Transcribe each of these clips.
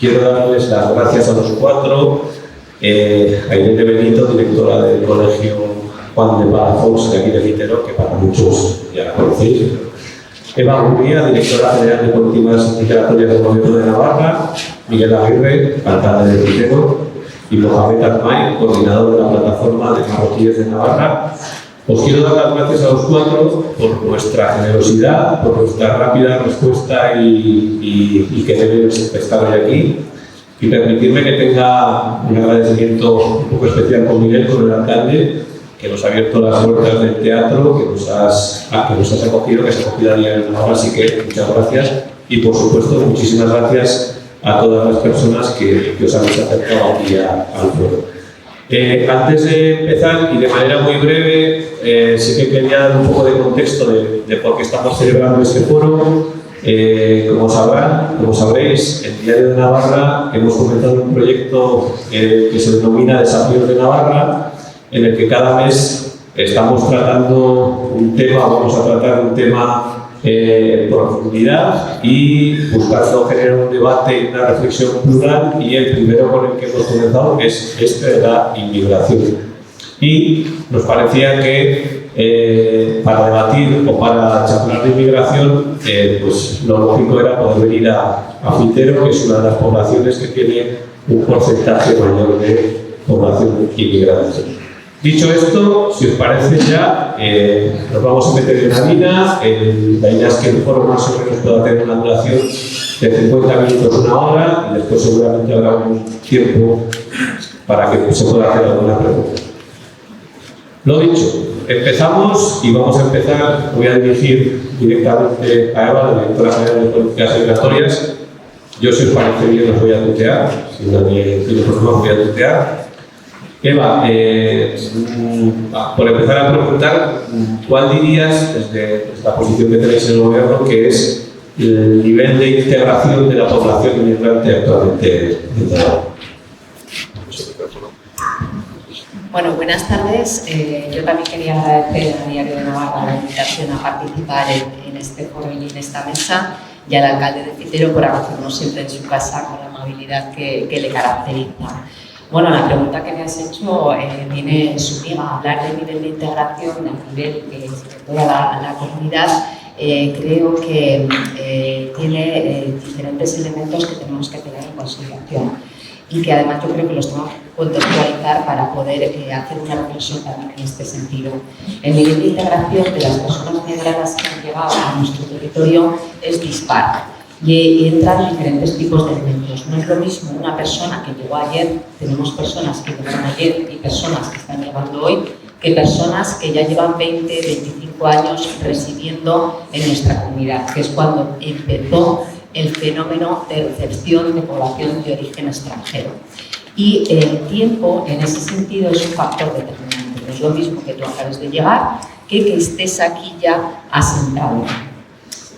Quiero darles las gracias a los cuatro, a Irene Benito, directora del Colegio Juan de Palafox de aquí de Fitero, que para muchos ya la conocéis. Eva Gurría, directora general de Políticas Migratorias del Gobierno de Navarra. Miguel Aguirre, alcalde de Fitero. Y Mohamed Atmay, coordinador de la plataforma de marroquíes de Navarra. Os quiero dar las gracias a los cuatro por vuestra generosidad, por vuestra rápida respuesta y que debéis estar hoy aquí. Y permitirme que tenga un agradecimiento un poco especial con Miguel, con el alcalde, que nos ha abierto las puertas del teatro, que nos has acogido, que se ha acogido a día en Navarra, así que muchas gracias. Y por supuesto, muchísimas gracias a todas las personas que os habéis acercado aquí al foro. Antes de empezar, y de manera muy breve, sí que quería dar un poco de contexto de por qué estamos celebrando este foro. Como sabréis, el Diario de Navarra hemos comenzado un proyecto que se denomina Desafíos de Navarra, en el que cada mes estamos tratando un tema, vamos a tratar un tema en profundidad y buscando generar un debate y una reflexión plural, y el primero con el que hemos comenzado es este de la inmigración. Y nos parecía que para debatir o para charlar de inmigración, pues lo lógico era poder venir a Fitero, que es una de las poblaciones que tiene un porcentaje mayor de población inmigrante. Dicho esto, si os parece ya, nos vamos a meter en harina. La idea es que el foro más o menos pueda tener una duración de 50 minutos, una hora, y después seguramente habrá un tiempo para que se pueda hacer alguna pregunta. Lo dicho, empezamos y vamos a empezar. Voy a dirigir directamente a Eva, la directora general de Políticas Migratorias. Yo, si os parece bien, os voy a tutear. Si nadie tiene problemas, voy a tutear. Eva, por empezar a preguntar, ¿cuál dirías, desde la posición que tenéis en el gobierno, que es el nivel de integración de la población inmigrante actualmente en Navarra? Bueno, buenas tardes. Yo también quería agradecer al Diario de Navarra la invitación a participar en este foro y en esta mesa, y al alcalde de Fitero por acogernos siempre en su casa con la amabilidad que le caracteriza. Bueno, la pregunta que me has hecho viene sumida. Hablar del nivel de integración a nivel de toda la comunidad creo que tiene diferentes elementos que tenemos que tener en consideración, y que además yo creo que los tenemos que contextualizar para poder hacer una reflexión también en este sentido. El nivel de integración de las personas migradas que han llegado a nuestro territorio es dispar. Y entran diferentes tipos de elementos. No es lo mismo una persona que llegó ayer, tenemos personas que llegaron ayer y personas que están llegando hoy, que personas que ya llevan 20, 25 años residiendo en nuestra comunidad, que es cuando empezó el fenómeno de recepción de población de origen extranjero. Y el tiempo, en ese sentido, es un factor determinante. No es lo mismo que tú acabes de llegar que estés aquí ya asentado.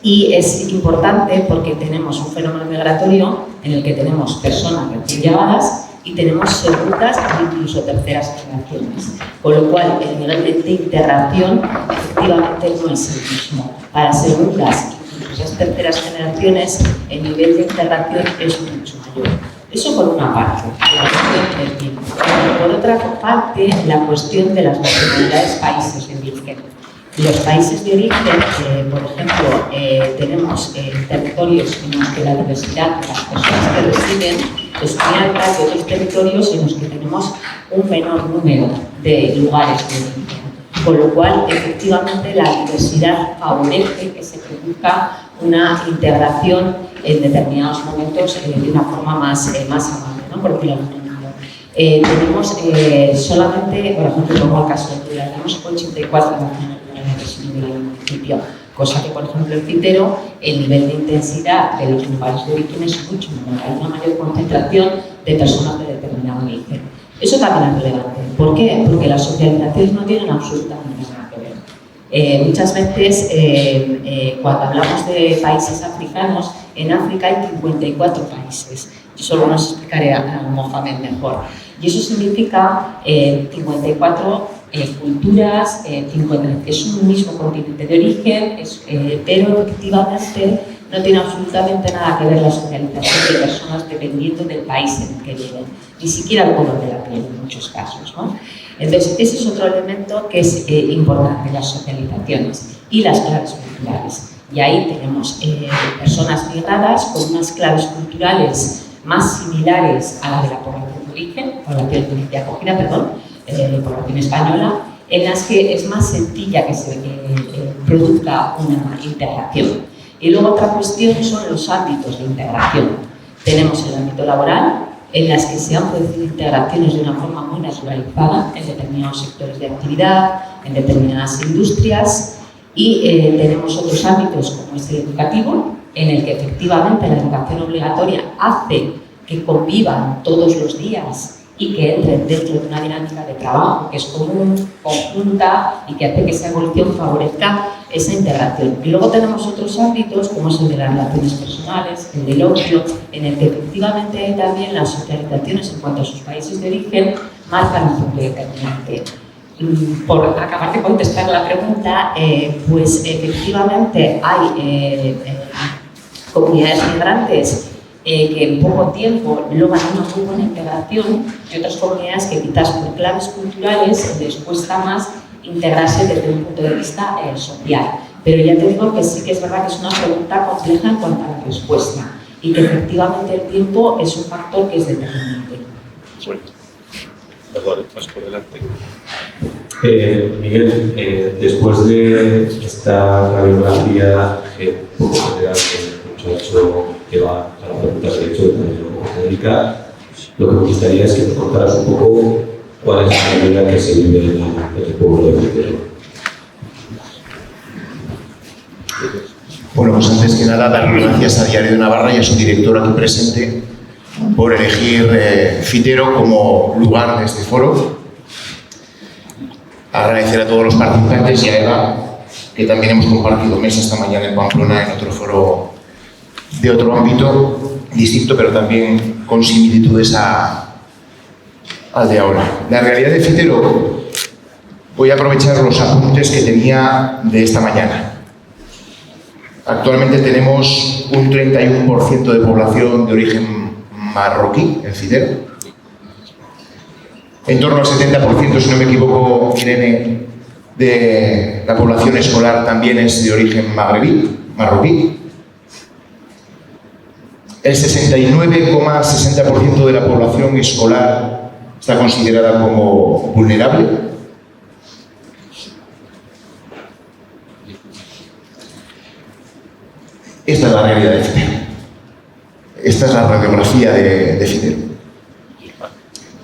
Y es importante porque tenemos un fenómeno migratorio en el que tenemos personas recién llegadas y tenemos segundas e incluso terceras generaciones. Con lo cual, el nivel de integración efectivamente no es el mismo. Para segundas e incluso terceras generaciones, el nivel de integración es mucho mayor. Eso por una parte, la cuestión del tiempo. Por otra parte, la cuestión de las nacionalidades países de origen. Los países de origen, por ejemplo, tenemos territorios en los que la diversidad de las personas que residen es muy alta, y otros territorios en los que tenemos un menor número de lugares de origen. Con lo cual, efectivamente, la diversidad favorece que se produzca una integración en determinados momentos de una forma más amable, ¿no? Porque tenemos solamente, por ejemplo, como el caso de Tudela, tenemos 84 nacionalidades en el municipio, cosa que, por ejemplo, en Fitero, el nivel de intensidad de los lugares de origen es mucho menor. Hay una mayor concentración de personas de determinado origen. Eso también es relevante. ¿Por qué? Porque las socializaciones no tienen absolutamente nada que ver. Muchas veces, cuando hablamos de países africanos, en África hay 54 países. Yo solo nos explicaré a Mohamed mejor. Y eso significa 54 culturas, es un mismo continente de origen, pero efectivamente no tiene absolutamente nada que ver la socialización de personas dependiendo del país en el que viven, ni siquiera el color de la piel en muchos casos, ¿no? Entonces, ese es otro elemento que es importante, las socializaciones y las claves culturales. Y ahí tenemos personas migradas con unas claves culturales más similares a la de la población de origen, población de acogida, población española, en las que es más sencilla que se produzca una integración. Y luego otra cuestión son los ámbitos de integración. Tenemos el ámbito laboral, en las que se han producido integraciones de una forma muy naturalizada en determinados sectores de actividad, en determinadas industrias, y tenemos otros ámbitos como es el educativo, en el que efectivamente la educación obligatoria hace que convivan todos los días y que entren dentro de una dinámica de trabajo que es común, conjunta y que hace que esa evolución favorezca esa integración. Y luego tenemos otros ámbitos como es el de las relaciones personales, el del ocio, en el que efectivamente también las socializaciones en cuanto a sus países de origen marcan un papel determinante. Por acabar de contestar la pregunta, pues efectivamente hay comunidades migrantes que en poco tiempo logran una muy buena integración y otras comunidades que quizás por claves culturales les cuesta más integrarse desde un punto de vista social. Pero ya te digo que sí que es verdad que es una pregunta compleja en cuanto a la respuesta y que efectivamente el tiempo es un factor que es determinante. Perdón, más por delante. Miguel, después de esta radiografía poco general que hemos hecho, que va a las preguntas que he hecho de América, lo que me gustaría es que me contaras un poco cuál es la realidad que se vive en el pueblo de Fitero. Bueno, pues antes que nada, dar gracias a Diario de Navarra y a su director aquí presente por elegir Fitero como lugar de este foro. Agradecer a todos los participantes y a Eva, que también hemos compartido mesa esta mañana en Pamplona en otro foro de otro ámbito distinto, pero también con similitudes al de ahora. La realidad de Fitero, voy a aprovechar los apuntes que tenía de esta mañana. Actualmente tenemos un 31% de población de origen marroquí en Fitero. En torno al 70%, si no me equivoco, Irene, de la población escolar también es de origen marroquí. El 69,60% de la población escolar está considerada como vulnerable. Esta es la realidad de Fitero. Esta es la radiografía de Fitero.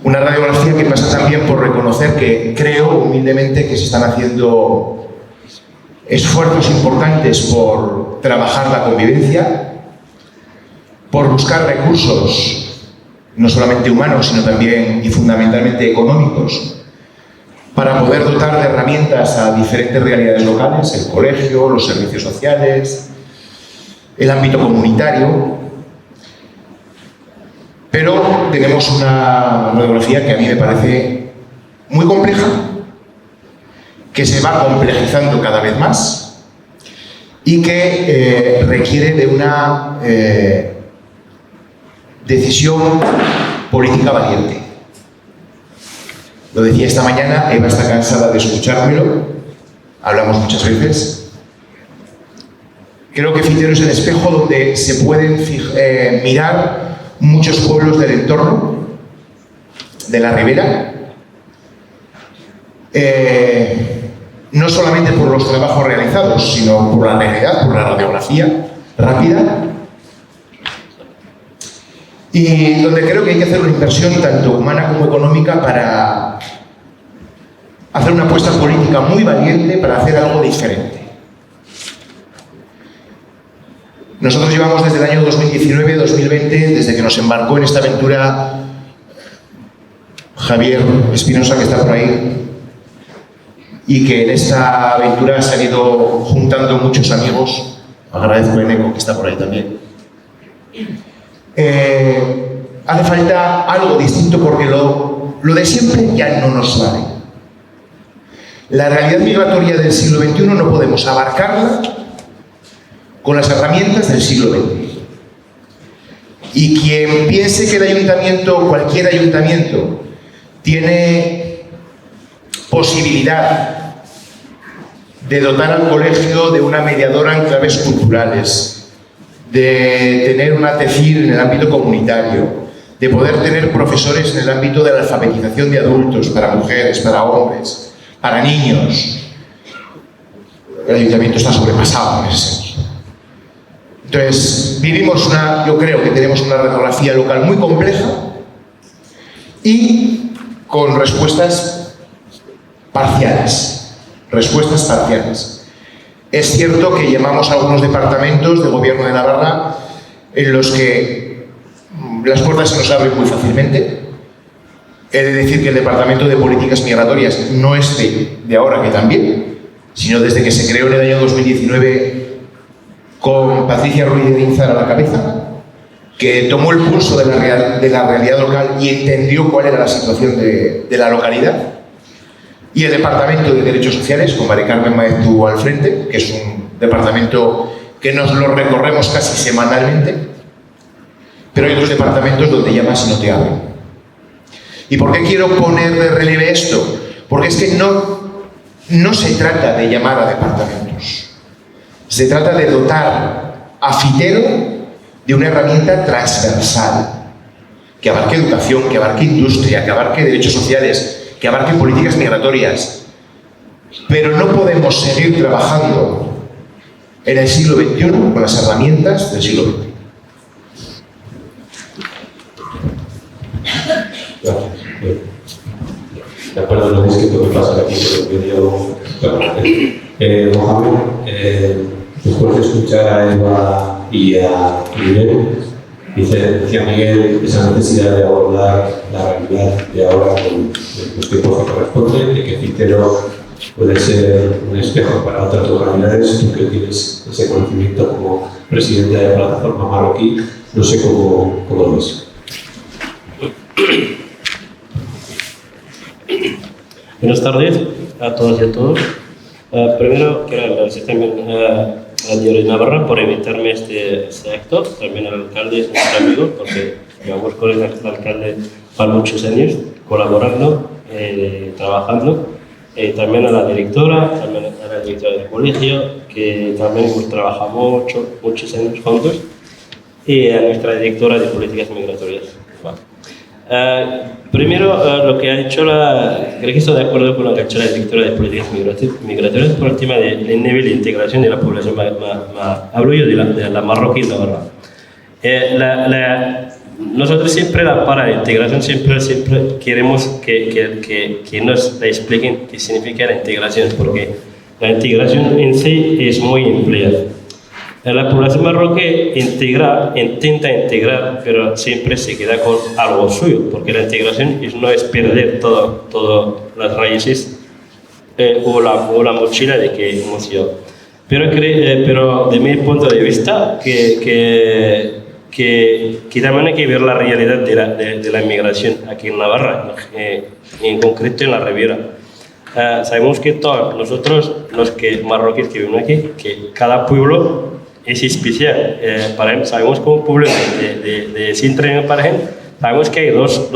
Una radiografía que pasa también por reconocer que creo humildemente que se están haciendo esfuerzos importantes por trabajar la convivencia, por buscar recursos, no solamente humanos, sino también y fundamentalmente económicos, para poder dotar de herramientas a diferentes realidades locales, el colegio, los servicios sociales, el ámbito comunitario. Pero tenemos una radiografía que a mí me parece muy compleja, que se va complejizando cada vez más y que requiere de una decisión política valiente. Lo decía esta mañana, Eva está cansada de escuchármelo, hablamos muchas veces. Creo que Fitero es el espejo donde se pueden mirar muchos pueblos del entorno, de la ribera, no solamente por los trabajos realizados, sino por la realidad, por la radiografía rápida, y donde creo que hay que hacer una inversión tanto humana como económica para hacer una apuesta política muy valiente para hacer algo diferente. Nosotros llevamos desde el año 2019-2020, desde que nos embarcó en esta aventura Javier Espinosa, que está por ahí, y que en esta aventura se han ido juntando muchos amigos. Agradezco a Eneco, que está por ahí también. Hace falta algo distinto porque lo de siempre ya no nos vale. La realidad migratoria del siglo XXI no podemos abarcarla con las herramientas del siglo XX. Y quien piense que el ayuntamiento, cualquier ayuntamiento, tiene posibilidad de dotar al colegio de una mediadora en claves culturales, de tener una TECIR en el ámbito comunitario, de poder tener profesores en el ámbito de la alfabetización de adultos, para mujeres, para hombres, para niños, el ayuntamiento está sobrepasado en ese sentido. Entonces, yo creo que tenemos una radiografía local muy compleja y con respuestas parciales. Es cierto que llamamos a algunos departamentos del Gobierno de Navarra en los que las puertas se nos abren muy fácilmente. He de decir que el Departamento de Políticas Migratorias no es de ahora que también, sino desde que se creó en el año 2019 con Patricia Ruiz de Ínzar a la cabeza, que tomó el pulso de la realidad local y entendió cuál era la situación de la localidad. Y el Departamento de Derechos Sociales, con Mari Carmen Maeztu al frente, que es un departamento que nos lo recorremos casi semanalmente, pero hay otros departamentos donde llamas y no te abren. ¿Y por qué quiero poner de relieve esto? Porque es que no se trata de llamar a departamentos. Se trata de dotar a Fitero de una herramienta transversal que abarque educación, que abarque industria, que abarque derechos sociales, que abarque políticas migratorias. Pero no podemos seguir trabajando en el siglo XXI con las herramientas del siglo XX. De acuerdo, no es que tengo que pasar aquí por el vídeo. Mohamed, después de escuchar a Eva y a Miguel, decía Miguel esa necesidad de abordar la realidad de ahora con los tiempos que corresponden, de que Fitero puede ser un espejo para otras localidades. Tú que tienes ese conocimiento como presidenta de la plataforma marroquí, no sé cómo lo ves. Buenas tardes a todas y a todos. Primero quiero agradecer también al Diario de Navarra por invitarme a este acto, también al alcalde, es nuestro amigo, porque llevamos con el alcalde para muchos años colaborando, trabajando, también a la directora del colegio, que también hemos trabajado muchos años juntos, y a nuestra directora de políticas migratorias. Primero, lo que ha dicho creo que estoy de acuerdo con lo que ha dicho la directora de políticas migratorias por el tema del nivel de integración de la población. Hablo yo de la marroquí en Navarra. Nosotros siempre, para la integración, siempre queremos que nos expliquen qué significa la integración, porque la integración en sí es muy empleada. La población marroquí intenta integrar, pero siempre se queda con algo suyo, porque la integración no es perder todas las raíces o la mochila de que hemos ido. Pero de mi punto de vista, que también hay que ver la realidad de la inmigración aquí en Navarra, en concreto en la Riviera. Sabemos que todos nosotros, los marroquíes que vivimos aquí, que cada pueblo es especial. Sabemos que un pueblo de Sintra, por ejemplo, sabemos que hay dos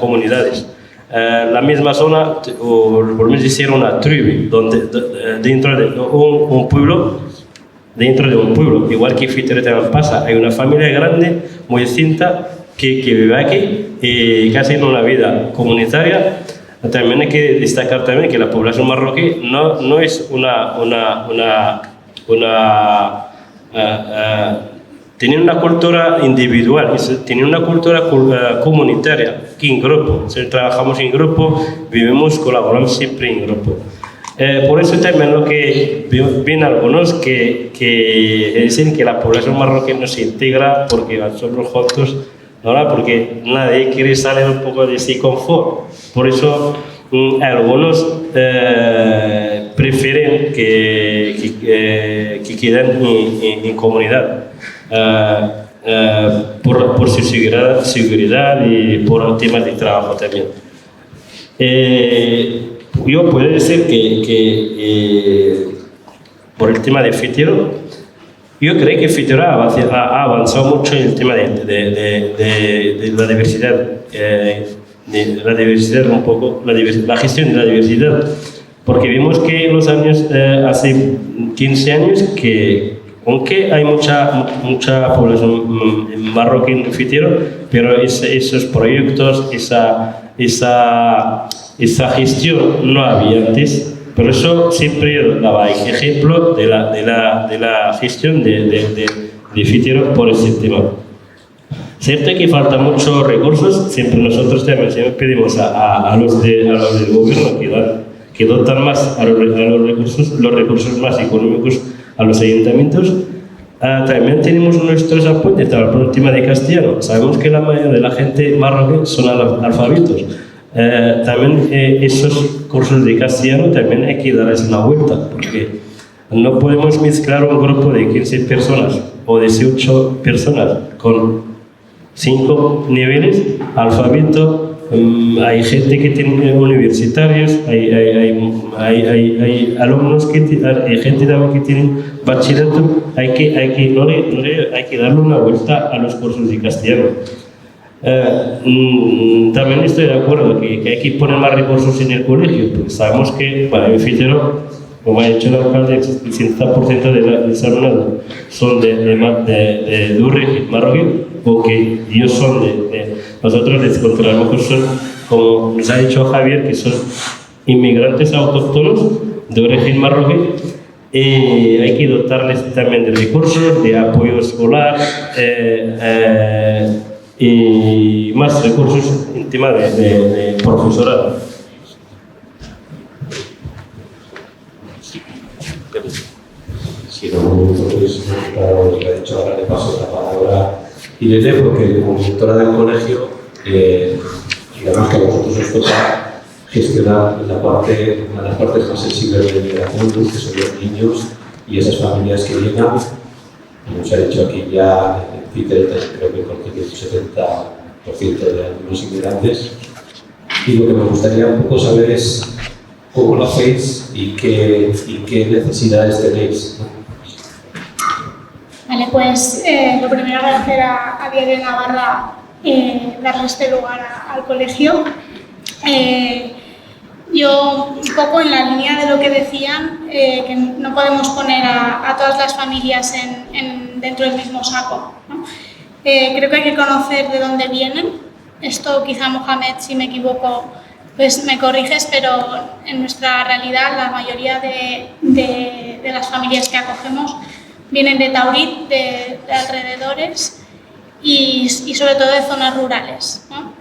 comunidades. La misma zona, o por menos decir una tribu, dentro de un pueblo, igual que Fitero también pasa, hay una familia grande, muy distinta, que vive aquí y que hace una vida comunitaria. También hay que destacar también que la población marroquí no es tienen una cultura individual, tienen una cultura comunitaria, que en grupo, trabajamos en grupo, vivimos, colaboramos siempre en grupo. Por eso también lo que ven algunos que dicen que la población marroquí no se integra porque nosotros juntos, ¿no? Porque nadie quiere salir un poco de ese confort. Por eso algunos prefieren que queden en comunidad por su seguridad y por temas de trabajo también. Yo puedo decir que por el tema de Fitero, Yo creo que Fitero ha avanzado mucho en el tema de la diversidad, un poco, la gestión de la diversidad, porque vimos que en los años, hace 15 años, que aunque hay mucha población marroquí en Fitero, pero esos proyectos, esa gestión no había antes. Por eso siempre daba ejemplo de la gestión de Fitero por ese tema. Cierto que falta muchos recursos, siempre nosotros siempre pedimos a los del gobierno que dotan más a los recursos más económicos a los ayuntamientos. También tenemos nuestros apuntes para el tema de castellano. Sabemos que la mayoría de la gente marroquí son alfabetos. También esos cursos de castellano también hay que darles una vuelta, porque no podemos mezclar un grupo de 15 personas o 18 personas con 5 niveles, alfabeto. Hay gente que tiene universitarios, hay alumnos hay gente también que tienen bachillerato. Hay que darle una vuelta a los cursos de castellano. También estoy de acuerdo que hay que poner más recursos en el colegio, porque sabemos que en Fitero, como ha dicho el alcalde, el 60% del alumnado son de origen marroquí, o que ellos son nosotros les consideramos que son, como nos ha dicho Javier, que son inmigrantes autóctonos de origen marroquí. Hay que dotarles también de recursos, de apoyo escolar, y más recursos en tema de profesorado. Si no, entonces, claro, lo que ha dicho ahora, le paso la palabra a Irene, porque como directora del colegio, digamos que a vosotros os toca gestionar una de las partes más sensibles de la migración, que son los niños y esas familias que llegan. Como se ha dicho aquí ya, en Fitero creo que contiene un 70% de alumnos inmigrantes. Y lo que me gustaría un poco saber es cómo lo hacéis y qué necesidades tenéis, ¿no? Vale, pues lo primero agradecer a Diario de Navarra darle este lugar al colegio. Yo, un poco en la línea de lo que decían, que no podemos poner a todas las familias dentro del mismo saco, ¿no? Creo que hay que conocer de dónde vienen. Esto quizá, Mohamed, si me equivoco, pues me corriges, pero en nuestra realidad la mayoría de las familias que acogemos vienen de Taurit, de alrededores y sobre todo de zonas rurales, ¿no?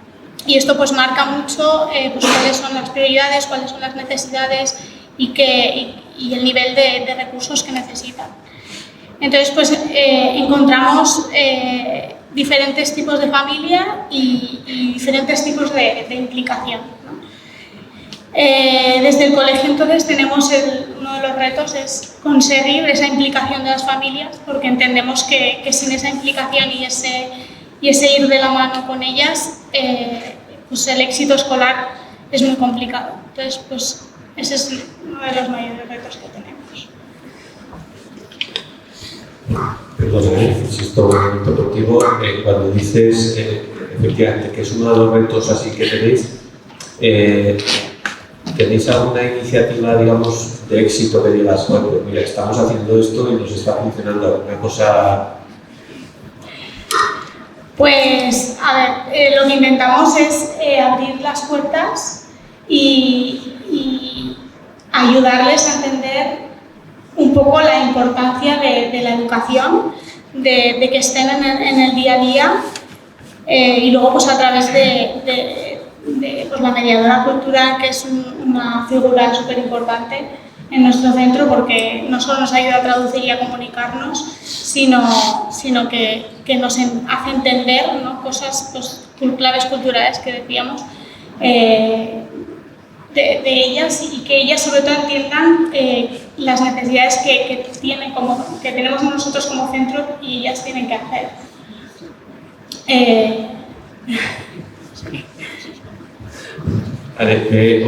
Y esto pues marca mucho pues cuáles son las prioridades, cuáles son las necesidades y el nivel de recursos que necesitan. Entonces pues encontramos diferentes tipos de familia y diferentes tipos de implicación, ¿no? Desde el colegio entonces tenemos uno de los retos es conseguir esa implicación de las familias, porque entendemos que sin esa implicación y ese ir de la mano con ellas, pues el éxito escolar es muy complicado. Entonces, pues ese es uno de los mayores retos que tenemos. Perdón, insisto un momento contigo. Cuando dices, efectivamente, que es uno de los retos así que tenéis, ¿tenéis alguna iniciativa, digamos, de éxito que digas, bueno, pues mira, estamos haciendo esto y nos está funcionando alguna cosa? Pues, a ver, lo que intentamos es abrir las puertas y ayudarles a entender un poco la importancia de la educación, de que estén en el día a día, y luego pues a través de pues, la mediadora cultural, que es una figura súper importante en nuestro centro, porque no solo nos ayuda a traducir y a comunicarnos, sino que nos hace entender, ¿no? Cosas, pues, claves culturales que decíamos, de ellas, y que ellas sobre todo entiendan las necesidades que tenemos nosotros como centro y ellas tienen que hacer.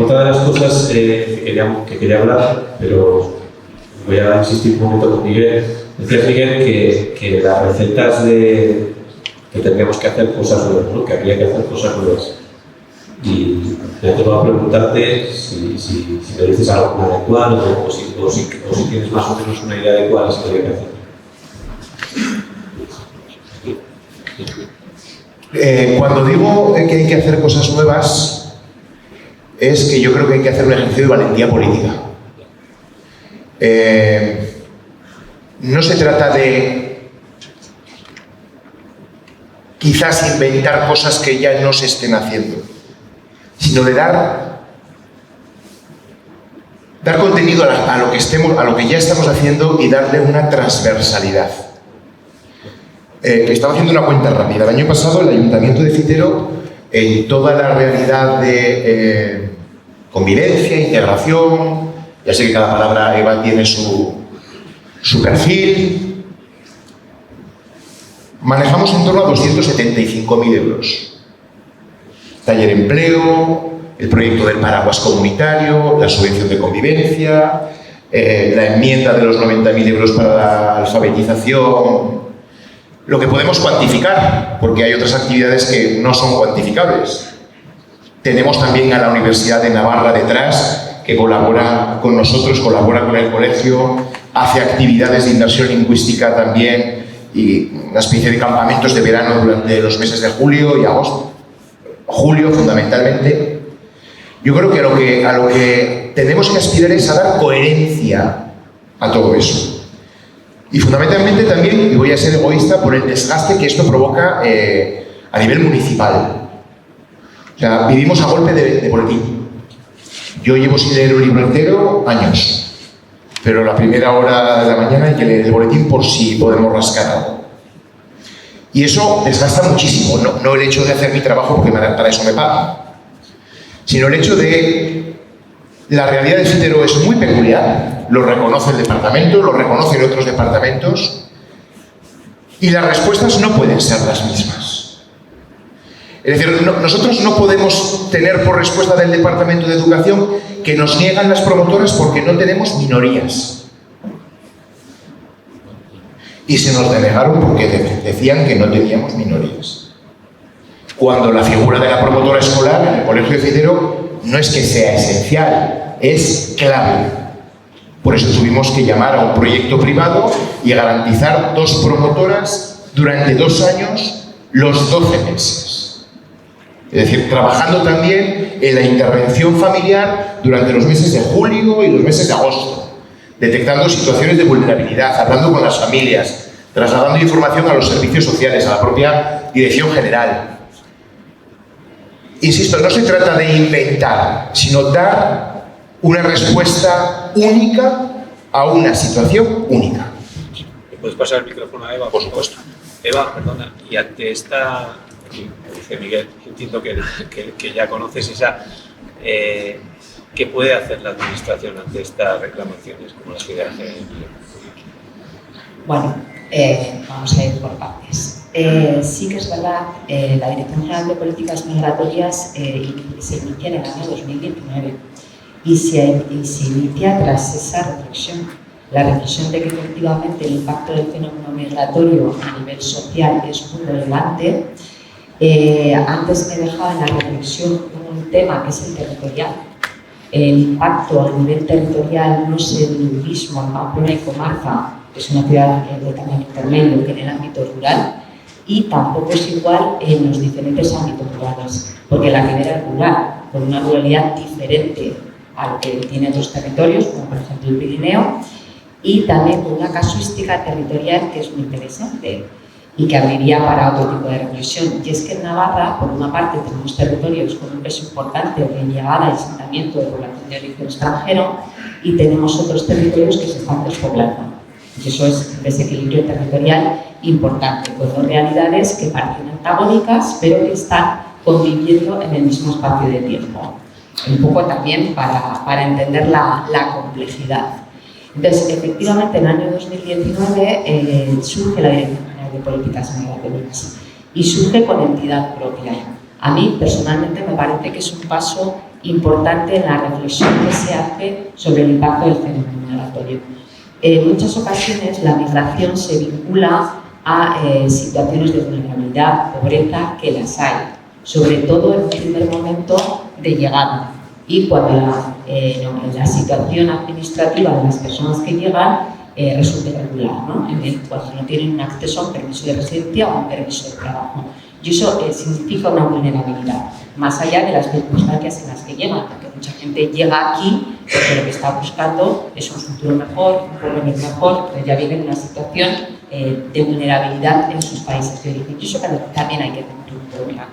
Otra de las cosas que quería hablar, pero voy a insistir un momento con Miguel, Decías, Miguel, que las recetas de que tendríamos que hacer cosas nuevas, ¿no? Que habría que hacer cosas nuevas. Y yo te voy a preguntarte si me dices algo adecuado o si tienes más o menos una idea de cuál se habría que hacer. Cuando digo que hay que hacer cosas nuevas, es que yo creo que hay que hacer un ejercicio de valentía política. No se trata de quizás inventar cosas que ya no se estén haciendo, sino de dar contenido a lo que ya estamos haciendo y darle una transversalidad. Estaba haciendo una cuenta rápida. El año pasado el Ayuntamiento de Fitero, en toda la realidad de convivencia, integración, ya sé que cada palabra, Eva, tiene su perfil, manejamos en torno a 275.000 euros. Taller empleo, el proyecto del paraguas comunitario, la subvención de convivencia, la enmienda de los 90.000 euros para la alfabetización. Lo que podemos cuantificar, porque hay otras actividades que no son cuantificables. Tenemos también a la Universidad de Navarra detrás, que colabora con nosotros, colabora con el colegio, hace actividades de inmersión lingüística también y una especie de campamentos de verano durante los meses de julio y agosto. Julio, fundamentalmente. Yo creo que a lo que tenemos que aspirar es a dar coherencia a todo eso. Y fundamentalmente también, y voy a ser egoísta, por el desgaste que esto provoca a nivel municipal. O sea, vivimos a golpe de boletín. Yo llevo sin leer un libro entero años, pero la primera hora de la mañana hay que leer el boletín por si podemos rascar algo. Y eso desgasta muchísimo, no el hecho de hacer mi trabajo porque para eso me pagan, sino el hecho de la realidad de Fitero es muy peculiar, lo reconoce el departamento, lo reconocen otros departamentos, y las respuestas no pueden ser las mismas. Es decir, nosotros no podemos tener por respuesta del Departamento de Educación que nos niegan las promotoras porque no tenemos minorías. Y se nos denegaron porque decían que no teníamos minorías. Cuando la figura de la promotora escolar en el Colegio de Fitero no es que sea esencial, es clave. Por eso tuvimos que llamar a un proyecto privado y garantizar 2 promotoras durante 2 años los 12 meses. Es decir, trabajando también en la intervención familiar durante los meses de julio y los meses de agosto, detectando situaciones de vulnerabilidad, hablando con las familias, trasladando información a los servicios sociales, a la propia dirección general. Insisto, no se trata de inventar, sino dar una respuesta única a una situación única. ¿Puedes pasar el micrófono a Eva? Por supuesto. Eva, perdona, y ante esta, dice Miguel, entiendo que ya conoces esa, ¿qué puede hacer la Administración ante estas reclamaciones como las que hace el empleo? Bueno, vamos a ir por partes. Sí que es verdad, la Dirección General de Políticas Migratorias se inicia en el año 2019 y se inicia tras esa reflexión. La reflexión de que efectivamente el impacto del fenómeno migratorio a nivel social es muy relevante. Antes me dejaba en la reflexión un tema que es el territorial. El impacto a nivel territorial no es el mismo en Pamplona y Comarca, que es una ciudad de tamaño intermedio, que en el ámbito rural, y tampoco es igual en los diferentes ámbitos rurales, porque la Ribera es rural, con una ruralidad diferente a lo que tiene otros territorios, como por ejemplo el Pirineo, y también con una casuística territorial que es muy interesante y que abriría para otro tipo de reflexión. Y es que en Navarra, por una parte, tenemos territorios con un peso importante de llegada y asentamiento de población de origen extranjero y tenemos otros territorios que se están despoblando. Y eso es un desequilibrio territorial importante, con 2 realidades que parecen antagónicas, pero que están conviviendo en el mismo espacio de tiempo. Un poco también para entender la complejidad. Entonces, efectivamente, en el año 2019 surge la Dirección General de Políticas Migratorias y surge con entidad propia. A mí, personalmente, me parece que es un paso importante en la reflexión que se hace sobre el impacto del fenómeno migratorio. En muchas ocasiones la migración se vincula a situaciones de vulnerabilidad, pobreza, que las hay, sobre todo en un primer momento de llegada y cuando la situación administrativa de las personas que llegan resulta irregular, ¿no? Cuando no tienen un acceso a un permiso de residencia o a un permiso de trabajo. Y eso significa una vulnerabilidad, más allá de las circunstancias en las que llegan, porque mucha gente llega aquí porque lo que está buscando es un futuro mejor, un porvenir mejor, pero ya vive en una situación de vulnerabilidad en sus países de origen. Y eso también hay que tener en cuenta.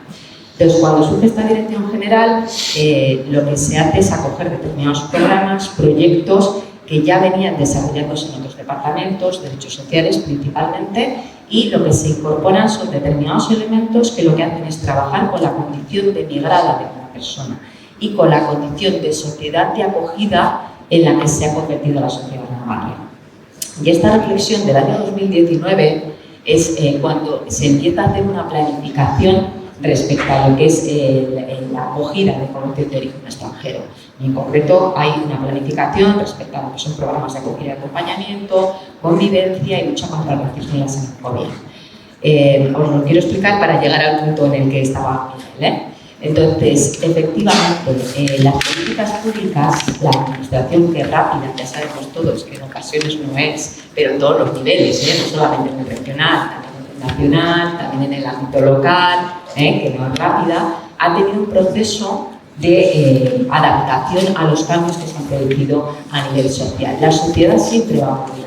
Entonces, cuando surge esta dirección general, lo que se hace es acoger determinados programas, proyectos que ya venían desarrollándose en otros departamentos, derechos sociales principalmente, y lo que se incorporan son determinados elementos que lo que hacen es trabajar con la condición de migrada de cada persona y con la condición de sociedad de acogida en la que se ha convertido la sociedad navarra. Y esta reflexión del año 2019 es cuando se empieza a hacer una planificación respecto a lo que es la acogida de población de origen extranjero. Y en concreto hay una planificación respecto a lo que son programas de acogida y acompañamiento, convivencia y lucha contra el racismo y la xenofobia. Os lo quiero explicar para llegar al punto en el que estaba Miguel, Entonces, efectivamente, las políticas públicas, la administración que es rápida, ya sabemos todos que en ocasiones no es, pero en todos los niveles, no solamente en el regional, también en el nacional, también en el ámbito local, que no es rápida, ha tenido un proceso de adaptación a los cambios que se han producido a nivel social. La sociedad siempre va a morir.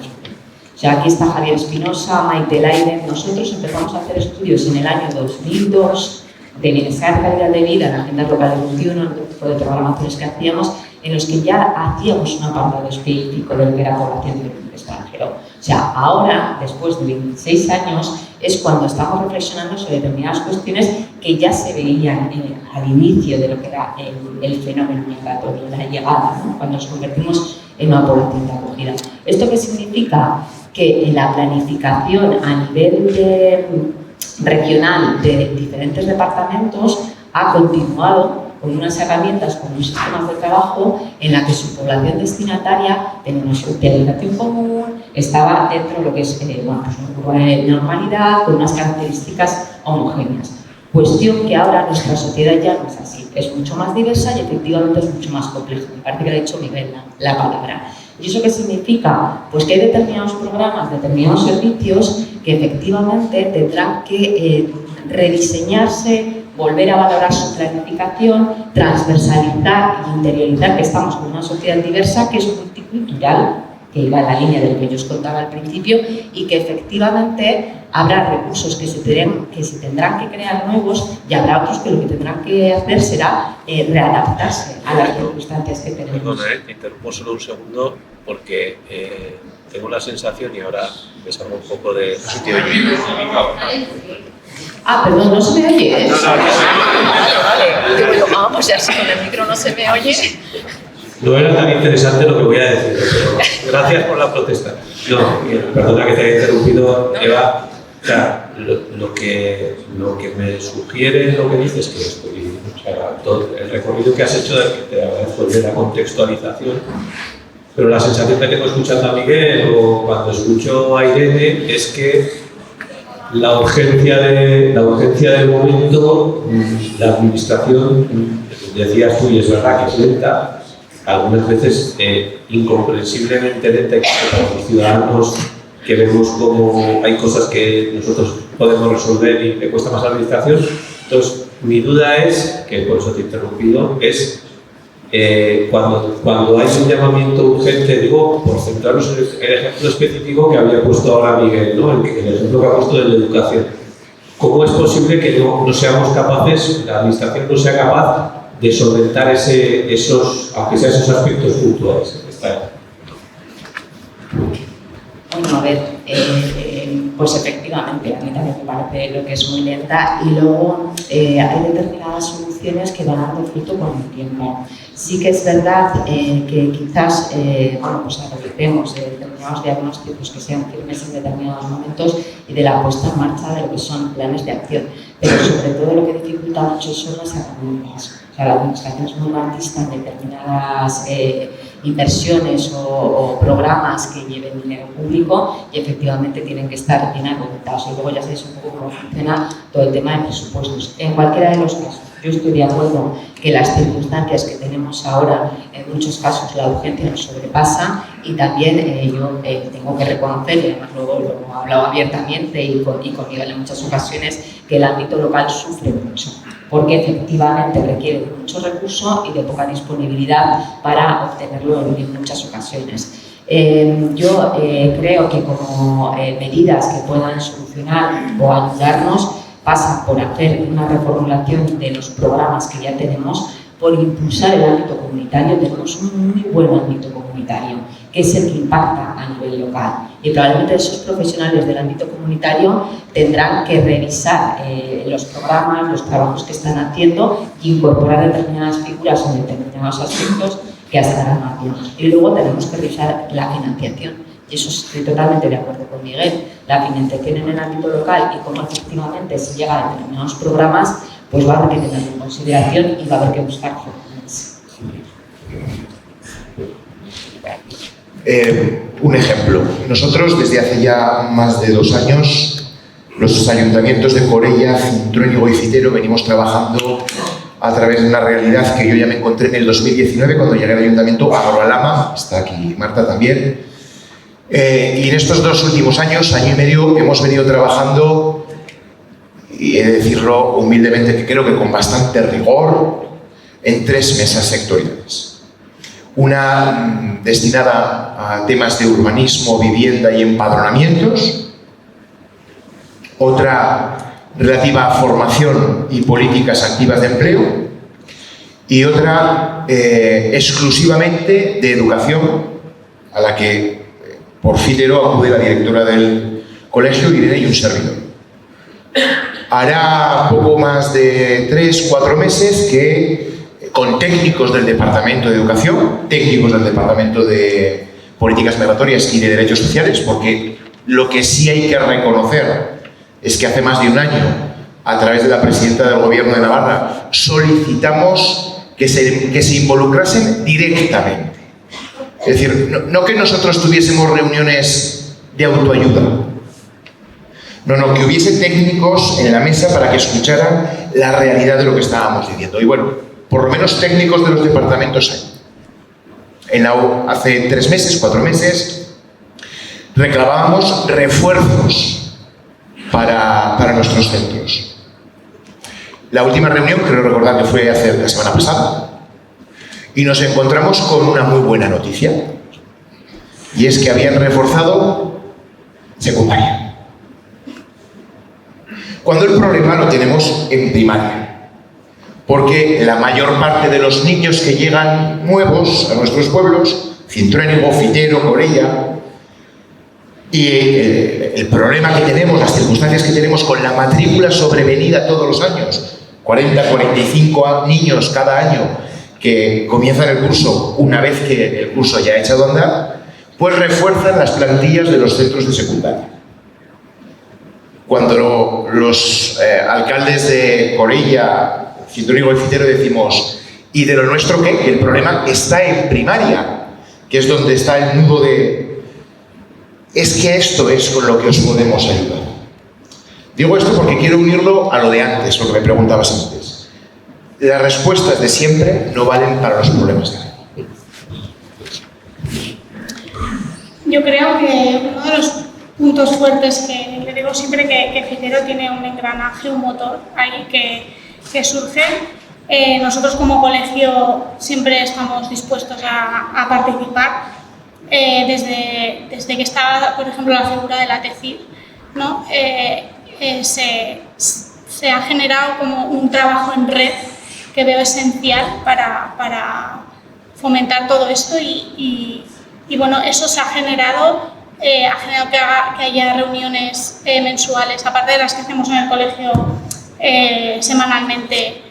O sea, aquí está Javier Espinosa, Maite Leiden. Nosotros empezamos a hacer estudios en el año 2002 de bienestar, calidad de vida en la Agenda Local de 21, en el tipo de programaciones que hacíamos, en los que ya hacíamos un apartado específico de lo que era población de origen extranjero. O sea, ahora, después de 26 años, es cuando estamos reflexionando sobre determinadas cuestiones que ya se veían al inicio de lo que era el fenómeno migratorio, la llegada, ¿no? Cuando nos convertimos en una población de acogida. ¿Esto qué significa? Que en la planificación a nivel regional de diferentes departamentos ha continuado con unas herramientas, con unos sistemas de trabajo en la que su población destinataria tenía una socialización común, estaba dentro de lo que es una curva de normalidad, con unas características homogéneas. Cuestión que ahora nuestra sociedad ya no es así, es mucho más diversa y efectivamente es mucho más compleja. Me parece que lo ha dicho Miguel la palabra. ¿Y eso qué significa? Pues que hay determinados programas, determinados servicios que efectivamente tendrán que rediseñarse, volver a valorar su planificación, transversalizar e interiorizar que estamos con una sociedad diversa que es multicultural, que iba en la línea de lo que yo os contaba al principio, y que efectivamente habrá recursos que se tendrán que crear nuevos y habrá otros que lo que tendrán que hacer será readaptarse a las circunstancias que tenemos. Perdona, te interrumpo solo un segundo porque tengo la sensación, y ahora me salgo un poco de... No sé si te oye. Ah, perdón, ¿no se me oye? No, Vale. Pues ya si con el micro no se me oye. No era tan interesante lo que voy a decir, pero Gracias por la protesta. no, perdona que te haya interrumpido, Eva. O sea, lo que me sugiere lo que dices, que estoy, o sea, todo el recorrido que has hecho, te agradezco de la contextualización, pero la sensación que tengo escuchando a Miguel o cuando escucho a Irene es que la urgencia del momento, la administración, decías tú, y es verdad que es lenta, algunas veces incomprensiblemente lenta, para los ciudadanos que vemos como hay cosas que nosotros podemos resolver y que cuesta más la administración. Entonces, mi duda es, que por eso te he interrumpido, es cuando hay un llamamiento urgente, digo, por centrarnos en el ejemplo específico que había puesto ahora Miguel, ¿no? el ejemplo que ha puesto de la educación. ¿Cómo es posible que no seamos capaces, la administración no sea capaz de solventar esos, aunque sean esos aspectos puntuales? Bueno, a ver, pues efectivamente, a mí también me parece lo que es muy lenta y luego hay determinadas soluciones que van dando fruto con el tiempo. Sí que es verdad que quizás, bueno, pues analicemos determinados diagnósticos que sean firmes en determinados momentos y de la puesta en marcha de lo que son planes de acción, pero sobre todo lo que dificulta mucho son las herramientas. O sea, la administración es muy garantista en determinadas inversiones o programas que lleven dinero público y efectivamente tienen que estar bien argumentados. Y luego ya sabéis un poco cómo funciona todo el tema de presupuestos. En cualquiera de los casos, yo estoy de acuerdo que las circunstancias que tenemos ahora, en muchos casos la urgencia nos sobrepasa y también yo tengo que reconocer, y además luego lo he hablado abiertamente y con Miguel en muchas ocasiones, que el ámbito local sufre mucho, porque efectivamente requiere de mucho recurso y de poca disponibilidad para obtenerlo en muchas ocasiones. Yo creo que como medidas que puedan solucionar o ayudarnos pasan por hacer una reformulación de los programas que ya tenemos, por impulsar el ámbito comunitario. Tenemos un muy buen ámbito comunitario, que es el que impacta a nivel local. Y probablemente esos profesionales del ámbito comunitario tendrán que revisar los programas, los trabajos que están haciendo e incorporar determinadas figuras o determinados aspectos que estarán haciendo. Y luego tenemos que revisar la financiación. Y eso estoy totalmente de acuerdo con Miguel. La financiación en el ámbito local y cómo efectivamente se llega a determinados programas, pues va a haber que tenerlo en consideración y va a haber que buscar fórmulas. Un ejemplo. Nosotros desde hace ya más de 2 años, los ayuntamientos de Corella, Cintruénigo y Fitero venimos trabajando a través de una realidad que yo ya me encontré en el 2019 cuando llegué al ayuntamiento a Agroalama, está aquí Marta también. Y en estos 2 últimos años, año y medio, hemos venido trabajando, y he de decirlo humildemente, que creo que con bastante rigor, en 3 mesas sectoriales. Una destinada a temas de urbanismo, vivienda y empadronamientos, otra relativa a formación y políticas activas de empleo, y otra exclusivamente de educación, a la que por Fitero acude la directora del colegio, Irene, y un servidor. Hará poco más de 3-4 meses que con técnicos del Departamento de Educación, técnicos del Departamento de Políticas Migratorias y de Derechos Sociales, porque lo que sí hay que reconocer es que hace más de un año, a través de la presidenta del Gobierno de Navarra, solicitamos que se involucrasen directamente. Es decir, no que nosotros tuviésemos reuniones de autoayuda, no, que hubiese técnicos en la mesa para que escucharan la realidad de lo que estábamos viviendo. Y bueno, por lo menos técnicos de los departamentos hay. Hace 3 meses, 4 meses, reclamábamos refuerzos para nuestros centros. La última reunión, creo recordar que fue la semana pasada, y nos encontramos con una muy buena noticia, y es que habían reforzado secundaria. Cuando el problema lo tenemos en primaria, porque la mayor parte de los niños que llegan nuevos a nuestros pueblos, Cintruénigo, Fitero, Corella, y el problema que tenemos, las circunstancias que tenemos con la matrícula sobrevenida todos los años, 40, 45 niños cada año que comienzan el curso una vez que el curso ya ha echado a andar, pues refuerzan las plantillas de los centros de secundaria. Cuando los alcaldes de Corella, Cintruénigo y Fitero decimos, ¿y de lo nuestro qué? Que el problema está en primaria, que es donde está el nudo de... Es que esto es con lo que os podemos ayudar. Digo esto porque quiero unirlo a lo de antes, lo que me preguntabas antes. Las respuestas de siempre no valen para los problemas de hoy. Yo creo que uno de los puntos fuertes que le digo siempre que Fitero tiene un engranaje, un motor ahí que surge. Nosotros como colegio siempre estamos dispuestos a participar. Desde que estaba, por ejemplo, la figura de la TECID, ¿no? Se ha generado como un trabajo en red que veo esencial para fomentar todo esto y bueno, eso se ha generado que haya reuniones mensuales, aparte de las que hacemos en el colegio semanalmente,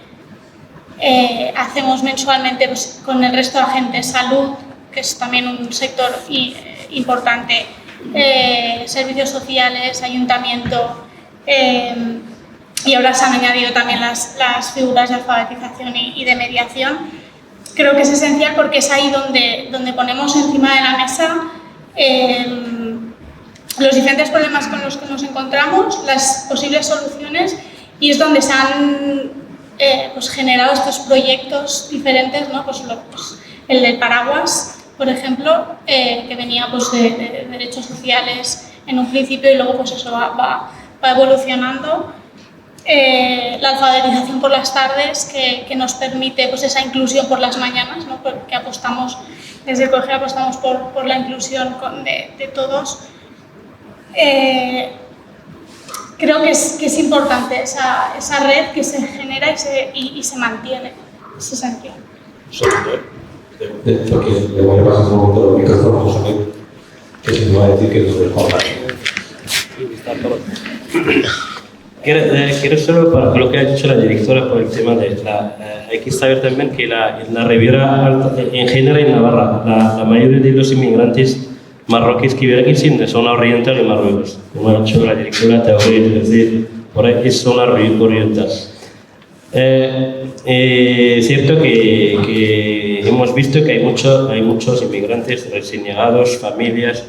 hacemos mensualmente pues, con el resto de agentes, salud, que es también un sector importante, servicios sociales, ayuntamiento, y ahora se han añadido también las figuras de alfabetización y de mediación. creo que es esencial porque es ahí donde ponemos encima de la mesa los diferentes problemas con los que nos encontramos, las posibles soluciones, y es donde se han pues generado estos proyectos diferentes, ¿no? Pues el del paraguas, por ejemplo, que venía pues de derechos sociales en un principio y luego pues eso va evolucionando. La alfabetización por las tardes, que nos permite pues esa inclusión por las mañanas, ¿no? Porque apostamos, desde el colegio apostamos por la inclusión de todos. Creo que es importante esa red que se genera y se mantiene. Es esencial. Porque le voy a pasar un momento los micrófonos a José, que se me va a decir que nos dejó hablar. Quiero solo para lo que ha dicho la directora por el tema de hay que saber también que la Riviera Alta, en general en Navarra, la mayoría de los inmigrantes marroquíes que viven aquí son de zona oriental de Marruecos. Como ha dicho la directora, te voy a decir, por ahí es zona oriental. Es cierto que hemos visto que hay muchos inmigrantes recién llegados, familias,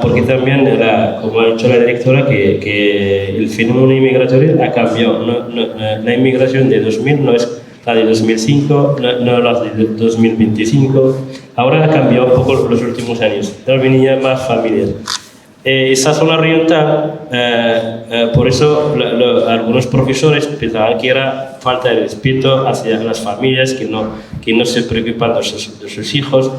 porque también, como ha dicho la directora, que el fenómeno migratorio ha cambiado. La inmigración de 2000 no es la de 2005, no la de 2025. Ahora ha cambiado un poco los últimos años. Ahora venían más familias. Esa zona oriental, por eso algunos profesores pensaban que era falta de respeto hacia las familias que no se preocupan de sus hijos.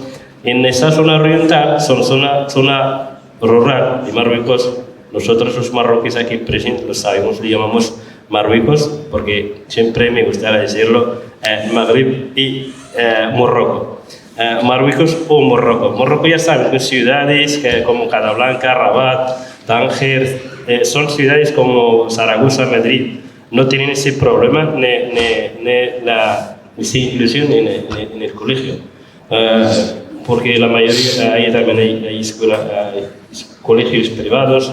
En esa zona oriental, zona rural de Marruecos, nosotros los marroquíes aquí presentes lo sabemos, le llamamos Marruecos, porque siempre me gusta decirlo, Magreb y Morroco. Marruecos o Morroco. Morroco ya saben, ciudades como Casablanca, Rabat, Tánger, son ciudades como Zaragoza, Madrid. No tienen ese problema ni la inclusión en el colegio. Porque la mayoría, ahí también hay colegios privados.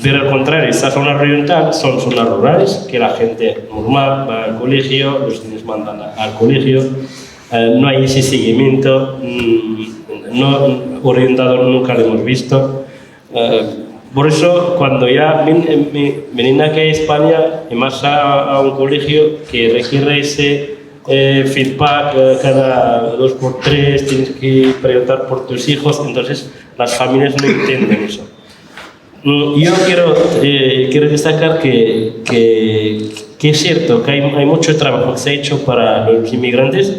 Pero al contrario, esta zona oriental son zonas rurales, que la gente normal va al colegio, los niños mandan al colegio. No hay ese seguimiento, orientador nunca lo hemos visto. Por eso, cuando ya vienen aquí a España y más a un colegio que requiere ese feedback cada 2x3, tienes que preguntar por tus hijos, entonces las familias no entienden eso. Yo quiero destacar que es cierto que hay mucho trabajo que se ha hecho para los inmigrantes.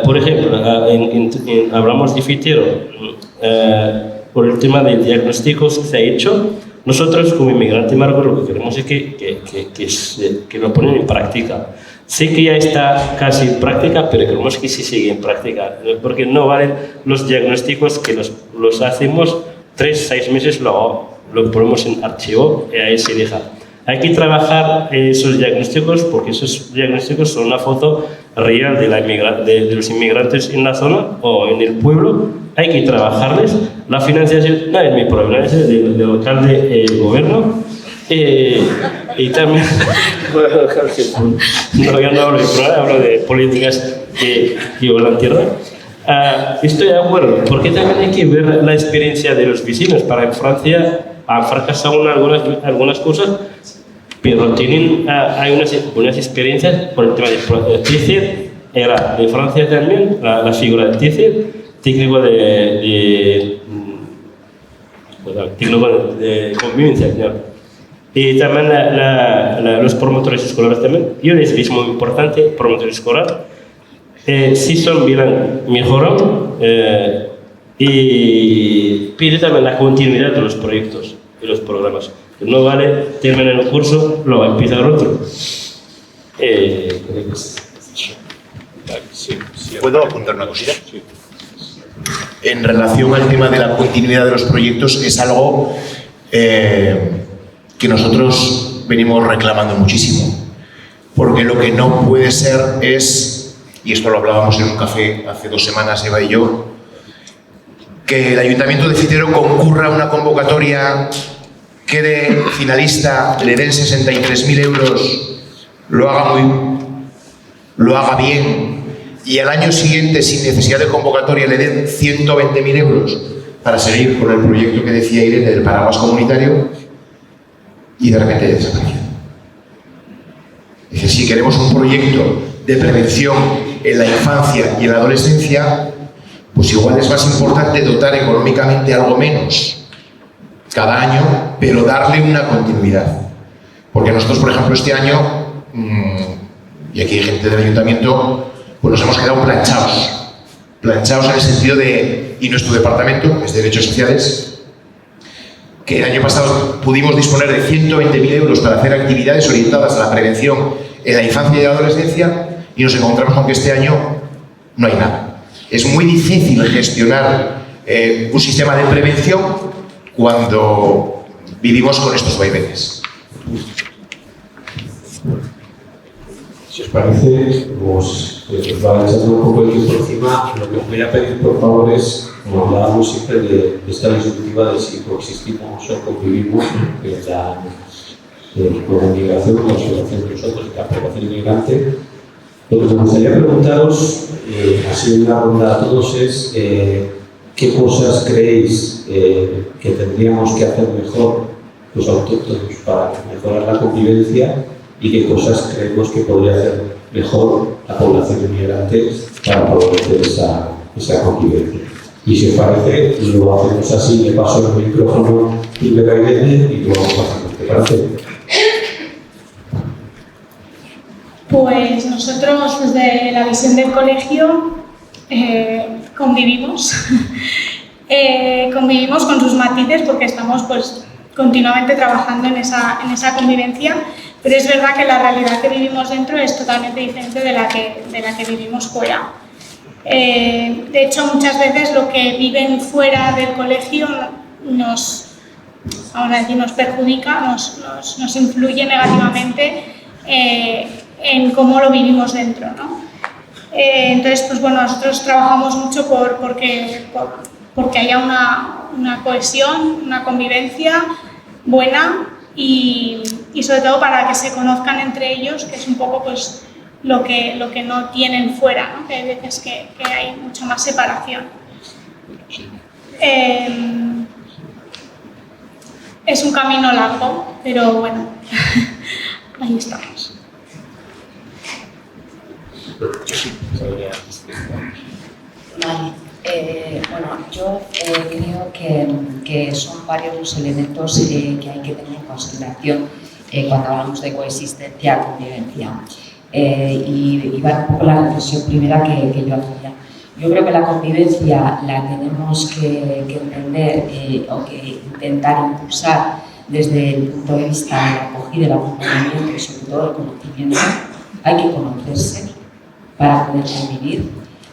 Por ejemplo, hablamos de Fitero, por el tema de diagnósticos que se ha hecho. Nosotros como inmigrantes marroquíes lo que queremos es que lo ponen en práctica. Sé que ya está casi en práctica, pero queremos que sí siga en práctica, porque no valen los diagnósticos que los hacemos 3-6 meses, lo ponemos en archivo y ahí se deja. Hay que trabajar esos diagnósticos porque esos diagnósticos son una foto real de los inmigrantes en la zona o en el pueblo. Hay que trabajarles. La financiación no es mi problema, es del alcalde del gobierno. Y también, yo no hablo de problema, hablo de políticas que van a tierra. Estoy de acuerdo, porque también hay que ver la experiencia de los vecinos. Para en Francia han fracasado algunas cosas, pero hay unas experiencias por el tema de TICER, era de Francia también, la figura de TICER, técnico de convivencia. ¿No? Y también los promotores escolares también. Yo les vi muy importante, promotor escolar. Sí son bien mejorados y pide también la continuidad de los proyectos y los programas. No vale terminar un curso, luego empezar otro. ¿Puedo apuntar una cosita? Sí. En relación al tema de la continuidad de los proyectos, es algo que nosotros venimos reclamando muchísimo. Porque lo que no puede ser es, y esto lo hablábamos en un café hace 2 semanas, Eva y yo, que el Ayuntamiento de Fitero concurra a una convocatoria, quede finalista, le den 63.000 euros, lo haga lo haga bien y al año siguiente, sin necesidad de convocatoria, le den 120.000 euros para seguir con el proyecto que decía Irene del paraguas comunitario y de repente desaparece. Es decir, si queremos un proyecto de prevención en la infancia y en la adolescencia, pues igual es más importante dotar económicamente algo menos cada año, pero darle una continuidad. Porque nosotros, por ejemplo, este año, y aquí hay gente del ayuntamiento, pues nos hemos quedado planchados. Planchados en el sentido de, y nuestro departamento, que es de Derechos Sociales, que el año pasado pudimos disponer de 120.000 euros para hacer actividades orientadas a la prevención en la infancia y la adolescencia, y nos encontramos con que este año no hay nada. Es muy difícil gestionar un sistema de prevención cuando vivimos con estos vaivenes. Si os parece, os va echando un poco el tiempo encima. Lo que os voy a pedir, por favor, es, como hablábamos siempre de esta disyuntiva de si coexistimos o convivimos, que es la migración, la asociación de nosotros y la población inmigrante. Lo que me gustaría preguntaros, así en una ronda a todos, es qué cosas creéis que tendríamos que hacer mejor los autóctonos para mejorar la convivencia y qué cosas creemos que podría hacer mejor la población inmigrante para favorecer esa convivencia. Y si os parece, lo hacemos así, le paso el micrófono primero a Irene y luego pasamos. ¿Te parece? Pues nosotros desde la visión del colegio convivimos. Convivimos con sus matices porque estamos pues continuamente trabajando en esa convivencia, pero es verdad que la realidad que vivimos dentro es totalmente diferente de la que vivimos fuera. De hecho, muchas veces lo que viven fuera del colegio nos perjudica, nos influye negativamente en cómo lo vivimos dentro, ¿no? Entonces, pues bueno, nosotros trabajamos mucho porque haya una cohesión, una convivencia buena y sobre todo para que se conozcan entre ellos, que es un poco pues lo que no tienen fuera, ¿no? Que hay veces que hay mucha más separación. Es un camino largo, pero bueno, ahí estamos. Vale. Bueno, yo creo que son varios los elementos que hay que tener en consideración cuando hablamos de coexistencia y convivencia. Y va un poco la reflexión primera que yo hacía. Yo creo que la convivencia la tenemos que entender o que intentar impulsar desde el punto de vista de la acogida, el acompañamiento y sobre todo el conocimiento. Hay que conocerse para poder convivir.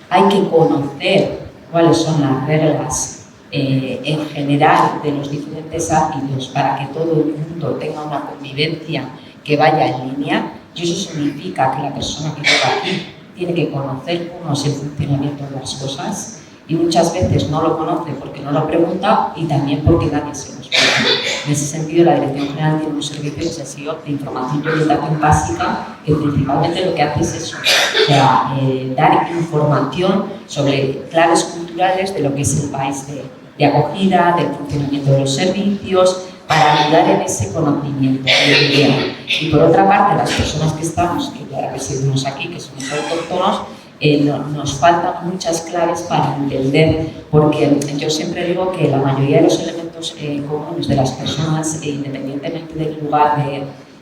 Hay que conocer cuáles son las reglas en general de los diferentes ámbitos para que todo el mundo tenga una convivencia que vaya en línea. Y eso significa que la persona que llega aquí tiene que conocer cómo es el funcionamiento de las cosas y muchas veces no lo conoce porque no lo pregunta y también porque nadie se lo explica. En ese sentido, la Dirección General tiene un servicio intensivo de información y orientación básica que principalmente lo que hace es eso, o sea, dar información sobre claves culturales de lo que es el país de acogida, del funcionamiento de los servicios, para ayudar en ese conocimiento. Y por otra parte, las personas que estamos, que ya residimos aquí, que somos autóctonos, nos faltan muchas claves para entender, porque yo siempre digo que la mayoría de los elementos comunes de las personas, independientemente del lugar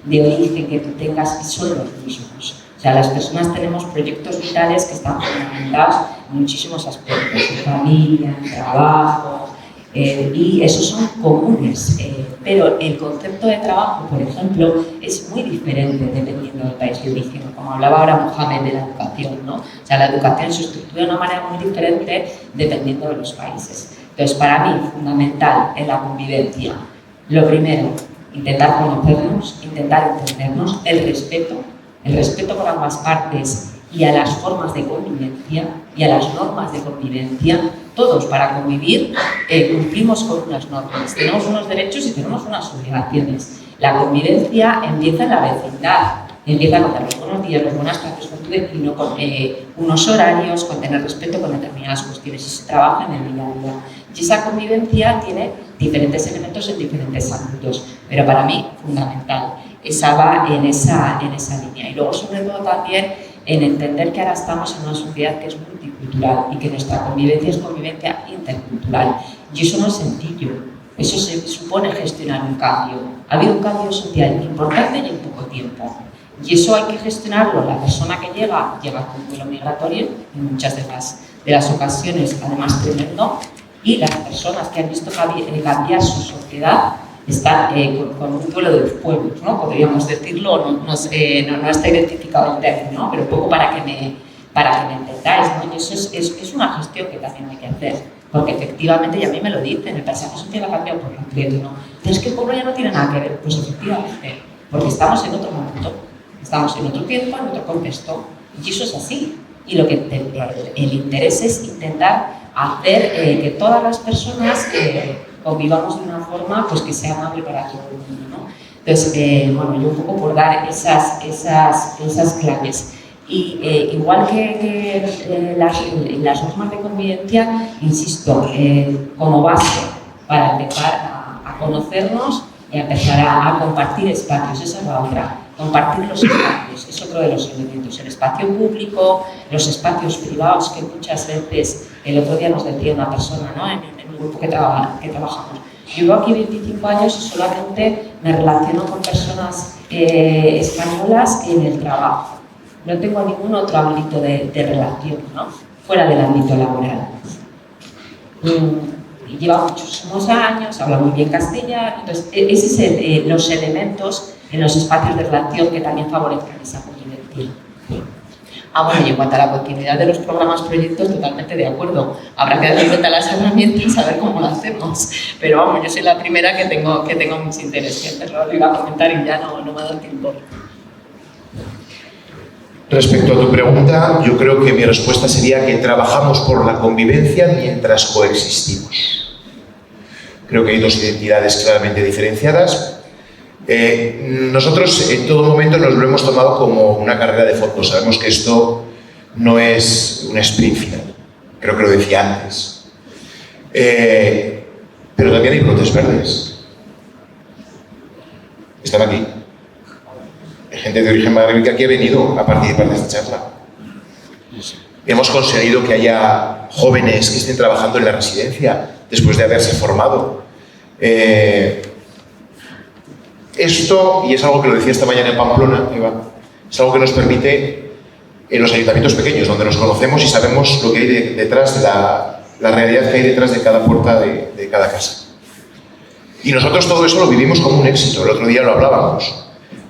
de origen que tú tengas, son los mismos. O sea, las personas tenemos proyectos vitales que están fundamentados en muchísimos aspectos, en familia, en trabajo, y esos son comunes, pero el concepto de trabajo, por ejemplo, es muy diferente dependiendo del país de origen, como hablaba ahora Mohamed de la educación, ¿no? O sea, la educación se estructura de una manera muy diferente dependiendo de los países. Entonces, para mí, fundamental en la convivencia, lo primero, intentar conocernos, intentar entendernos, el respeto por ambas partes y a las formas de convivencia y a las normas de convivencia. Todos, para convivir, cumplimos con unas normas, tenemos unos derechos y tenemos unas obligaciones. La convivencia empieza en la vecindad, Empieza con dar los buenos días, los buenas tardes con tu vecino, con unos horarios, con tener respeto con determinadas cuestiones y se trabaja en el día a día. Y esa convivencia tiene diferentes elementos en diferentes ámbitos, pero para mí fundamental. Esa va en esa línea. Y luego, sobre todo, también en entender que ahora estamos en una sociedad que es multicultural y que nuestra convivencia es convivencia intercultural. Y eso no es sencillo. Eso supone gestionar un cambio. Ha habido un cambio social importante y en poco tiempo. Y eso hay que gestionarlo. La persona que llega con vuelo migratorio, en muchas de las ocasiones, además tremendo, y las personas que han visto cambiar su sociedad están con un duelo de los pueblos, ¿no? Podríamos decirlo, no está identificado el término, ¿no? Pero un poco para que me entendáis, ¿no? Y eso es una gestión que también hay que hacer, porque efectivamente, y a mí me lo dicen, el paisaje social ha cambiado por completo, ¿no? Pero es que el pueblo ya no tiene nada que ver, pues efectivamente, porque estamos en otro momento. Estamos en otro tiempo, en otro contexto, y eso es así. Y lo que el interés es intentar hacer que todas las personas convivamos de una forma pues, que sea amable para todo el mundo, ¿no? Entonces, bueno, yo un poco por dar esas claves. Y igual que las normas de convivencia, insisto, como base para empezar a conocernos y a empezar a compartir espacios, esa es la otra. Compartir los espacios es otro de los elementos. El espacio público, los espacios privados, que muchas veces, el otro día nos decía una persona, ¿no? en un grupo que trabajamos. Yo llevo aquí 25 años y solamente me relaciono con personas españolas en el trabajo. No tengo ningún otro ámbito de relación, ¿no? Fuera del ámbito laboral. Lleva muchísimos años, habla muy bien castellano, entonces esos son los elementos en los espacios de relación que también favorezcan esa convivencia. Bueno, y en cuanto a la continuidad de los programas, proyectos, totalmente de acuerdo. Habrá que darle vuelta a las herramientas a ver cómo lo hacemos. Pero vamos, yo soy la primera que tengo mucho interés. Que antes lo iba a comentar y ya no me ha dado tiempo. Respecto a tu pregunta, yo creo que mi respuesta sería que trabajamos por la convivencia mientras coexistimos. Creo que hay dos identidades claramente diferenciadas. Nosotros en todo momento nos lo hemos tomado como una carrera de fondo. Sabemos que esto no es un sprint final. Creo que lo decía antes. Pero también hay brotes verdes. Están aquí. Hay gente de origen magrebí que ha venido a participar de esta charla. Hemos conseguido que haya jóvenes que estén trabajando en la residencia después de haberse formado. Esto, y es algo que lo decía esta mañana en Pamplona, Eva, es algo que nos permite en los ayuntamientos pequeños, donde nos conocemos y sabemos lo que hay detrás de la realidad que hay detrás de cada puerta de cada casa. Y nosotros todo eso lo vivimos como un éxito. El otro día lo hablábamos,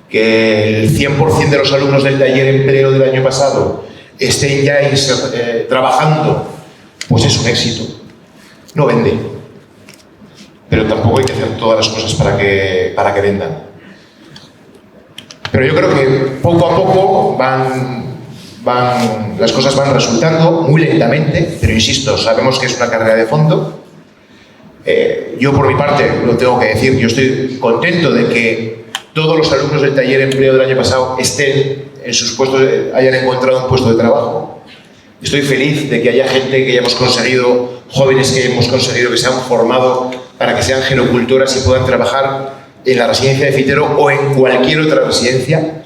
que el 100% de los alumnos del taller empleo del año pasado estén ya trabajando, pues es un éxito. No vende, pero tampoco hay que hacer todas las cosas para que vendan. Pero yo creo que poco a poco las cosas van resultando muy lentamente, pero insisto, sabemos que es una carrera de fondo. Yo por mi parte, lo tengo que decir, yo estoy contento de que todos los alumnos del taller empleo del año pasado estén en sus puestos, hayan encontrado un puesto de trabajo. Estoy feliz de que haya gente que hayamos conseguido, jóvenes que hemos conseguido que se han formado para que sean gerocultoras y puedan trabajar en la residencia de Fitero o en cualquier otra residencia.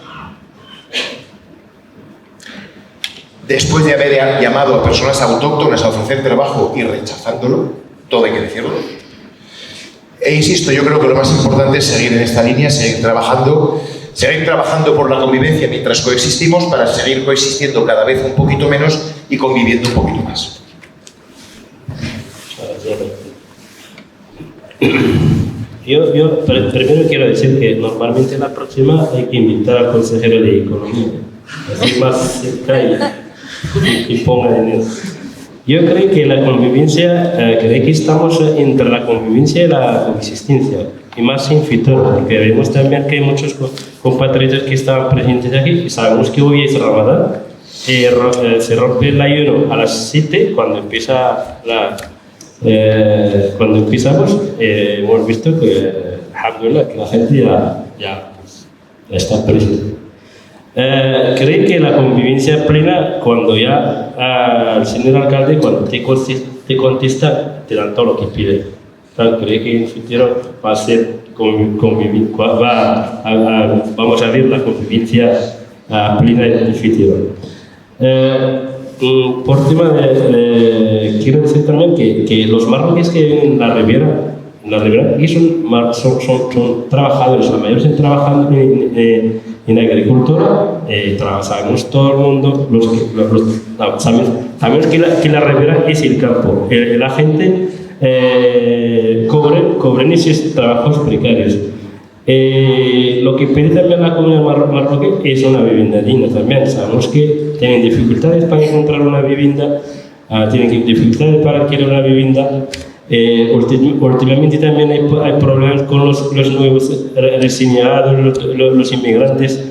Después de haber llamado a personas autóctonas a ofrecer trabajo y rechazándolo, todo hay que decirlo. E insisto, yo creo que lo más importante es seguir en esta línea, seguir trabajando por la convivencia mientras coexistimos para seguir coexistiendo cada vez un poquito menos y conviviendo un poquito más. Yo primero quiero decir que normalmente la próxima hay que invitar al consejero de Economía, así más cerca y ponga dinero. Yo creo que la convivencia, creo que estamos entre la convivencia y la coexistencia, y más en Fitero, porque vemos también que hay muchos compatriotas que estaban presentes aquí y sabemos que hoy es Ramadán, se rompe el ayuno a las 7 cuando empieza cuando empezamos, hemos visto que, alhamdulillah, que la gente ya está presente. Creo que la convivencia plena, cuando ya el señor alcalde, cuando te contesta, te dan todo lo que pide. Creo que en el futuro va a ser vamos a ver la convivencia plena en el futuro. Por tema quiero decir también que los marroquíes que viven en la Riviera aquí son trabajadores, la mayoría están trabajando en agricultura, sabemos todo el mundo, sabemos que la Riviera es el campo, la gente cobran esos trabajos precarios. Lo que pide también la comunidad marroquí es una vivienda digna también. Sabemos que tienen dificultades para encontrar una vivienda, tienen dificultades para adquirir una vivienda. Últimamente también hay problemas con los nuevos reseñados, los inmigrantes,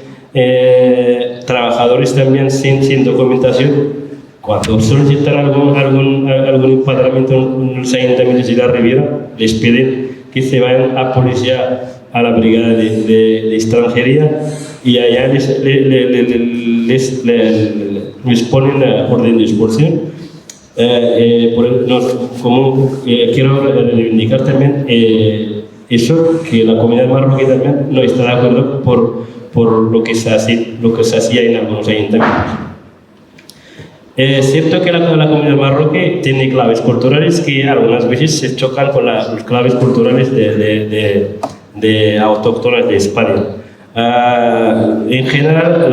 trabajadores también sin documentación. Cuando solicitan algún empadronamiento en los ayuntamientos de la Riviera, les piden que se vayan a policía, a la brigada de extranjería, y allá les ponen la orden de expulsión. Quiero reivindicar también eso, que la comunidad marroquí también no está de acuerdo por lo que se hacía en algunos ayuntamientos. Es cierto que la comunidad marroquí tiene claves culturales que algunas veces se chocan con las claves culturales de autóctonas de España. En general,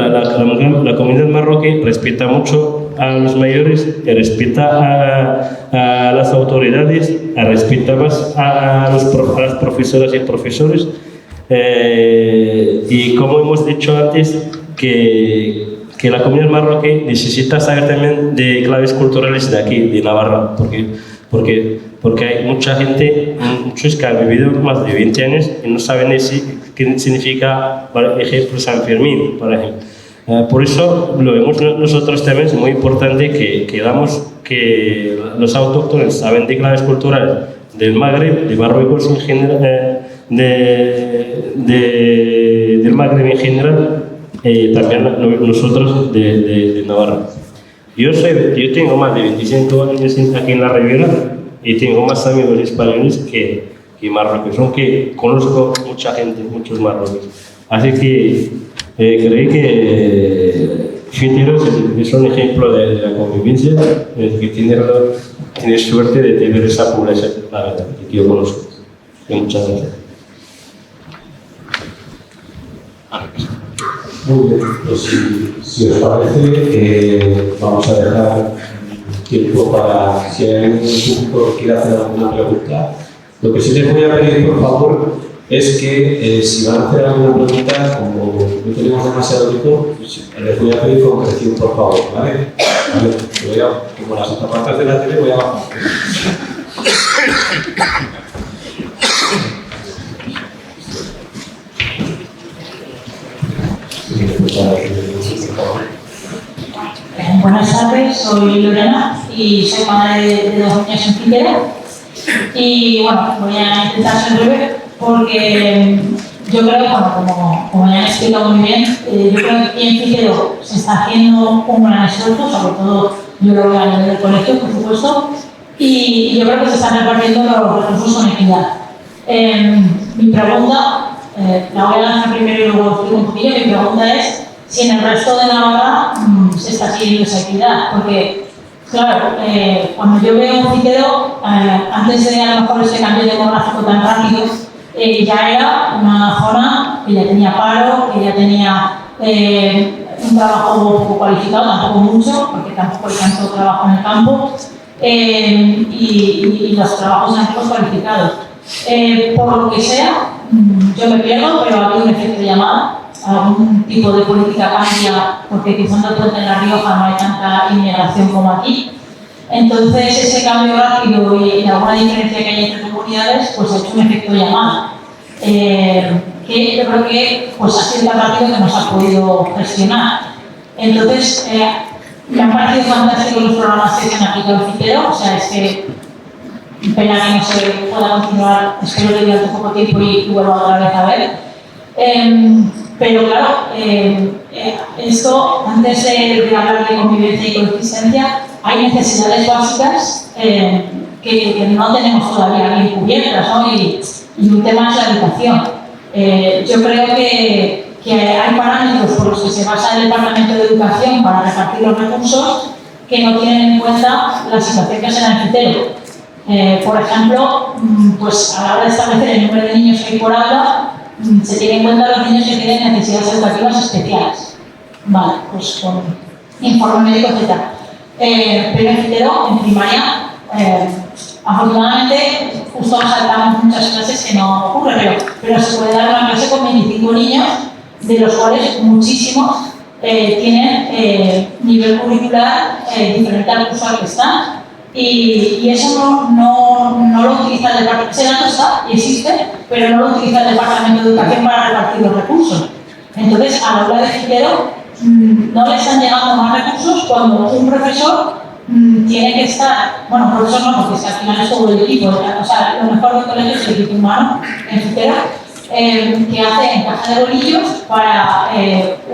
la comunidad marroquí respeta mucho a los mayores, respeta a las autoridades, respeta más a las profesoras y profesores. Y como hemos dicho antes, que la comunidad marroquí necesita saber también de claves culturales de aquí, de Navarra, porque hay mucha gente, muchos que han vivido más de 20 años y no saben qué significa, por ejemplo, San Fermín, por ejemplo. Por eso lo vemos nosotros también, es muy importante que los autóctonos saben de claves culturales del Magreb, de Marruecos en general, del Magreb en general, también nosotros de Navarra. Yo tengo más de 25 años aquí en la Riviera y tengo más amigos españoles que marroquíes, aunque conozco mucha gente, muchos marroquíes. Así que creo que Fitero es un ejemplo de la convivencia, que tiene suerte de tener esa población, la verdad, que yo conozco. Muchas gracias. Muy bien, pues si os parece, vamos a dejar tiempo para si hay algún público que quiera hacer alguna pregunta. Lo que sí les voy a pedir, por favor, es que si van a hacer alguna pregunta, como no tenemos demasiado tiempo, les voy a pedir concreción, por favor, ¿vale? Como las zapatas de la tele, voy a bajar. Buenas tardes, soy Lorena y soy madre de 2 niños en Fitero. Y bueno, voy a intentar ser breve porque yo creo que, como ya han explicado muy bien, yo creo que aquí en Fitero se está haciendo un gran esfuerzo, sobre todo yo lo veo a nivel del colegio, por supuesto, y yo creo que se están repartiendo los recursos con equidad. Mi pregunta, la voy a lanzar primero y luego explico un poquillo. Mi pregunta es si en el resto de Navarra se está siguiendo esa equidad, porque claro, cuando yo veo un Fitero, antes de a lo mejor ese cambio demográfico tan rápido, ya era una zona que ya tenía paro, que ya tenía un trabajo poco cualificado, tampoco mucho, porque tampoco hay tanto trabajo en el campo, y los trabajos antiguos cualificados. Por lo que sea, yo me pierdo, pero ha habido un efecto de llamada. Algún tipo de política cambia, porque cruzando el puente en La Rioja no hay tanta inmigración como aquí. Entonces, ese cambio rápido y alguna diferencia que hay entre comunidades, pues ha hecho un efecto de llamada. Que yo creo que pues, ha sido tan rápido que nos ha podido gestionar. Entonces, me han parecido fantásticos los programas que se han aplicado en Fitero, o sea, es que pena que no se pueda continuar, espero que durante poco tiempo y vuelvo otra vez a ver. Pero claro, esto, antes de hablar de convivencia y coexistencia, hay necesidades básicas que no tenemos todavía bien cubiertas, ¿no? Y un tema es la educación. Yo creo que hay parámetros por los que se basa el Departamento de Educación para repartir los recursos que no tienen en cuenta la situación que se da en Fitero. Por ejemplo, pues a la hora de establecer el número de niños que hay por aula, se tiene en cuenta los niños que tienen necesidades educativas especiales. Vale, pues con informe médico, etc. Pero en Fitero, en primaria, afortunadamente, justo nos saltamos muchas clases que no ocurre, pero se puede dar una clase con 25 niños, de los cuales muchísimos tienen nivel curricular diferente al curso al que están. Y eso no lo utiliza el departamento. Ese dato está y existe, pero no lo utiliza el Departamento de Educación para repartir los recursos. Entonces, a la aula de Fitero no le están llegando más recursos cuando un profesor tiene que estar, bueno, profesor no, porque al final es todo el equipo, o sea, lo mejor del colegio es el equipo humano en Fitero, que hace en caja de bolillos para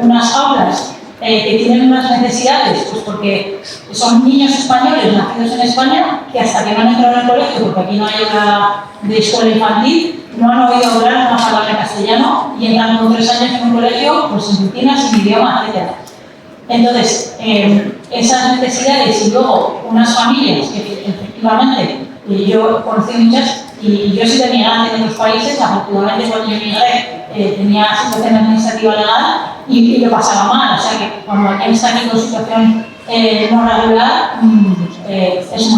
unas aulas que tienen unas necesidades, pues porque son niños españoles nacidos en España que hasta que no han entrado en el colegio, porque aquí no hay hora de escuela infantil, no han oído hablar una palabra en castellano y entran con 3 años en un colegio pues sin rutina, sin idioma, etc. Entonces, esas necesidades y luego unas familias que efectivamente yo he conocido muchas y yo soy de migrante en otros países, afortunadamente cuando yo migré tenía situación administrativa legal y lo pasaba mal, o sea que cuando alguien está aquí con situación no regular es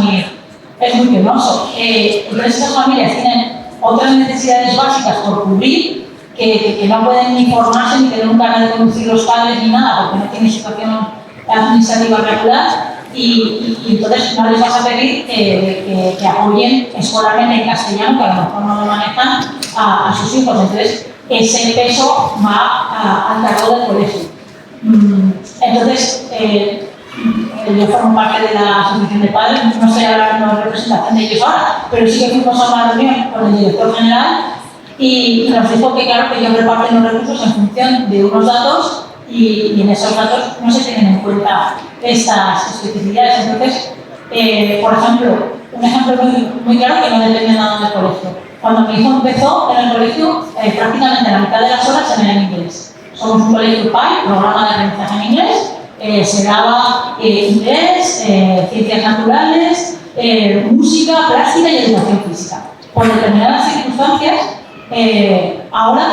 muy penoso. Entonces estas familias tienen otras necesidades básicas por cubrir que no pueden ni formarse ni tener un carnet de conducir los padres ni nada porque no tienen situación administrativa regular y entonces no les vas a pedir que apoyen escolarmente en castellano, que a lo mejor no lo manejan a sus hijos. Entonces ese peso va al cargo del colegio. Entonces yo formo parte de la asociación de padres, no estoy hablando de representación de ellos ahora, pero sí que fuimos a una reunión con el director general y nos dijo que claro que ellos reparten los recursos en función de unos datos y en esos datos no se tienen en cuenta estas especificidades. Entonces, por ejemplo, un ejemplo muy claro que no depende nada del colegio. Cuando mi hijo empezó en el colegio, prácticamente la mitad de las horas eran en inglés. Somos un colegio PAI, programa de aprendizaje en inglés, se daba inglés, ciencias naturales, música, plástica y educación física. Por determinadas circunstancias, ahora